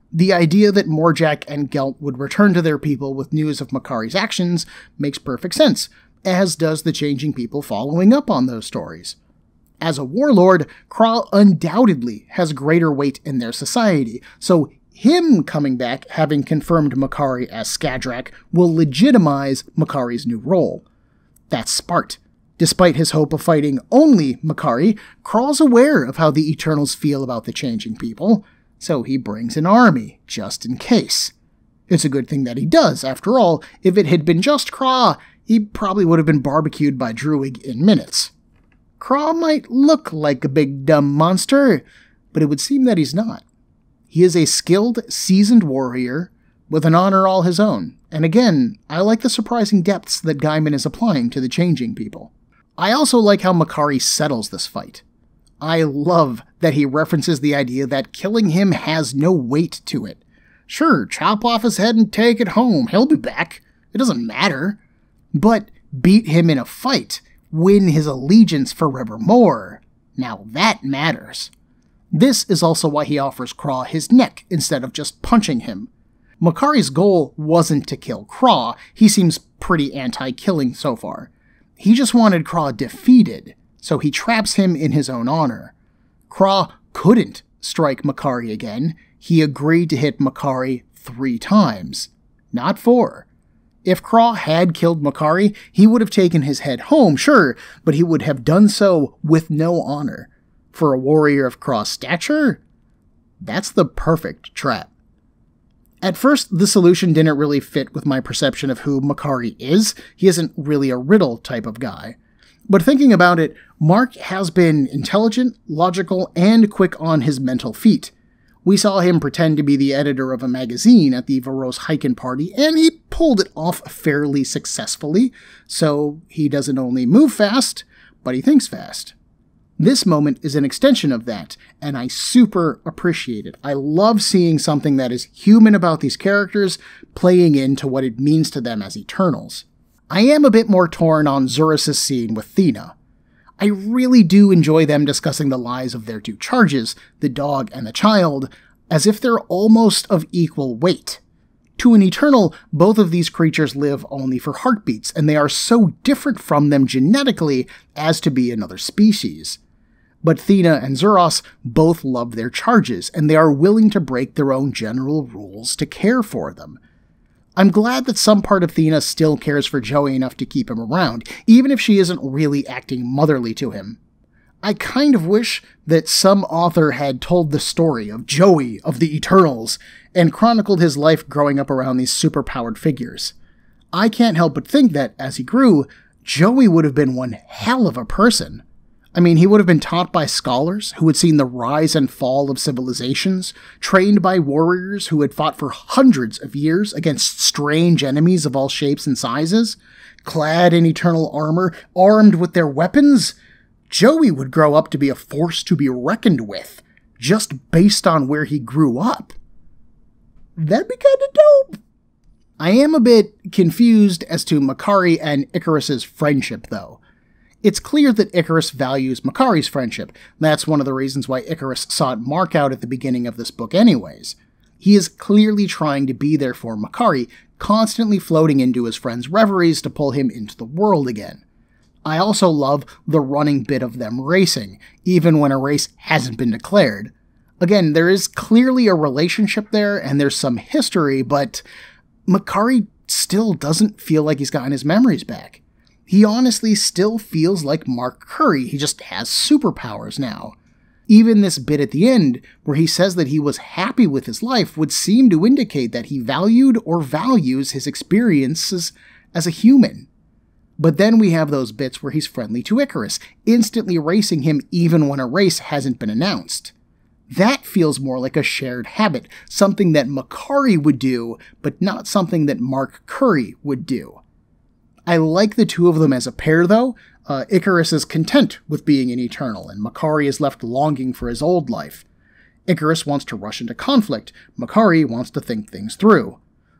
The idea that Morjack and Gelt would return to their people with news of Makkari's actions makes perfect sense, as does the changing people following up on those stories. As a warlord, Craw undoubtedly has greater weight in their society, so him coming back having confirmed Makkari as Skadrak will legitimize Makkari's new role. That's smart. Despite his hope of fighting only Makkari, Craw's aware of how the Eternals feel about the changing people, so he brings an army, just in case. It's a good thing that he does, after all. If it had been just Craw, he probably would have been barbecued by Druig in minutes. Craw might look like a big dumb monster, but it would seem that he's not. He is a skilled, seasoned warrior with an honor all his own, and again, I like the surprising depths that Gaiman is applying to the changing people. I also like how Makkari settles this fight. I love that he references the idea that killing him has no weight to it. Sure, chop off his head and take it home. He'll be back. It doesn't matter. But beat him in a fight. Win his allegiance forevermore. Now that matters. This is also why he offers Craw his neck instead of just punching him. Makkari's goal wasn't to kill Craw. He seems pretty anti-killing so far. He just wanted Craw defeated, so he traps him in his own honor. Craw couldn't strike Makkari again. He agreed to hit Makkari 3 times, not 4. If Craw had killed Makkari, he would have taken his head home, sure, but he would have done so with no honor. For a warrior of Craw's stature, that's the perfect trap. At first, the solution didn't really fit with my perception of who Makkari is. He isn't really a riddle type of guy. But thinking about it, Mark has been intelligent, logical, and quick on his mental feet. We saw him pretend to be the editor of a magazine at the Varos Hyken party, and he pulled it off fairly successfully, so he doesn't only move fast, but he thinks fast. This moment is an extension of that, and I super appreciate it. I love seeing something that is human about these characters playing into what it means to them as Eternals. I am a bit more torn on Zurus' scene with Thena. I really do enjoy them discussing the lives of their 2 charges, the dog and the child, as if they're almost of equal weight. To an Eternal, both of these creatures live only for heartbeats, and they are so different from them genetically as to be another species. But Thena and Zurus both love their charges, and they are willing to break their own general rules to care for them. I'm glad that some part of Thena still cares for Joey enough to keep him around, even if she isn't really acting motherly to him. I kind of wish that some author had told the story of Joey of the Eternals and chronicled his life growing up around these superpowered figures. I can't help but think that, as he grew, Joey would have been one hell of a person. I mean, he would have been taught by scholars who had seen the rise and fall of civilizations, trained by warriors who had fought for hundreds of years against strange enemies of all shapes and sizes, clad in eternal armor, armed with their weapons. Joey would grow up to be a force to be reckoned with, just based on where he grew up. That'd be kind of dope. I am a bit confused as to Makkari and Icarus's friendship, though. It's clear that Icarus values Makkari's friendship. That's one of the reasons why Icarus sought Mark out at the beginning of this book anyways. He is clearly trying to be there for Makari, constantly floating into his friend's reveries to pull him into the world again. I also love the running bit of them racing, even when a race hasn't been declared. Again, there is clearly a relationship there, and there's some history, but Makari still doesn't feel like he's gotten his memories back. He honestly still feels like Mark Curry, he just has superpowers now. Even this bit at the end, where he says that he was happy with his life, would seem to indicate that he valued or values his experiences as a human. But then we have those bits where he's friendly to Icarus, instantly racing him even when a race hasn't been announced. That feels more like a shared habit, something that Makari would do, but not something that Mark Curry would do. I like the two of them as a pair, though. Icarus is content with being an Eternal, and Makari is left longing for his old life. Icarus wants to rush into conflict. Makari wants to think things through.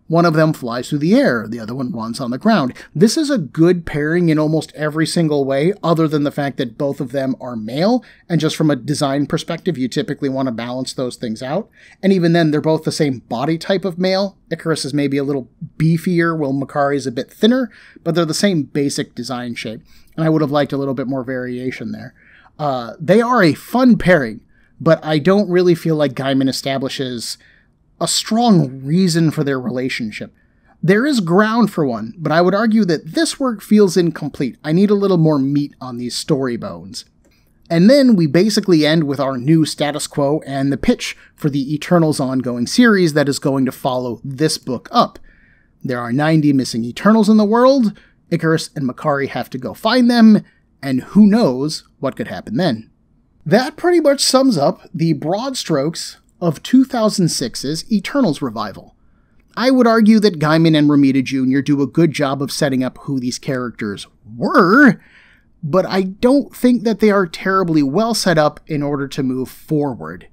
One of them flies through the air, the other one runs on the ground. This is a good pairing in almost every single way, other than the fact that both of them are male, and just from a design perspective, you typically want to balance those things out. And even then, they're both the same body type of male. Icarus is maybe a little beefier, while Makari is a bit thinner, but they're the same basic design shape, and I would have liked a little bit more variation there. They are a fun pairing, but I don't really feel like Gaiman establishes a strong reason for their relationship. There is ground for one, but I would argue that this work feels incomplete. I need a little more meat on these story bones. And then we basically end with our new status quo and the pitch for the Eternals ongoing series that is going to follow this book up. There are 90 missing Eternals in the world, Icarus and Makari have to go find them, and who knows what could happen then. That pretty much sums up the broad strokes of 2006's Eternals revival. I would argue that Gaiman and Romita Jr. do a good job of setting up who these characters were, but I don't think that they are terribly well set up in order to move forward.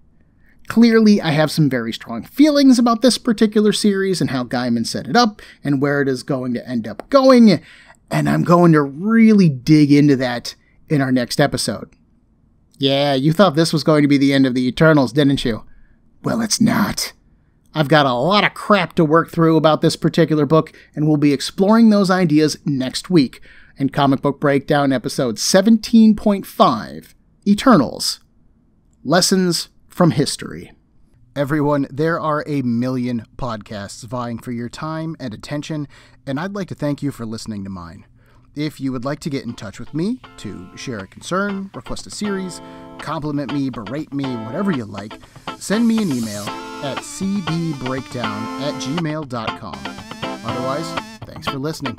Clearly, I have some very strong feelings about this particular series and how Gaiman set it up and where it is going to end up going, and I'm going to really dig into that in our next episode. Yeah, you thought this was going to be the end of the Eternals, didn't you? Well, it's not. I've got a lot of crap to work through about this particular book, and we'll be exploring those ideas next week in Comic Book Breakdown episode 17.5, Eternals, Lessons from History. Everyone, there are a million podcasts vying for your time and attention, and I'd like to thank you for listening to mine. If you would like to get in touch with me to share a concern, request a series, compliment me, berate me, whatever you like, send me an email at cbbreakdown@gmail.com. Otherwise, thanks for listening.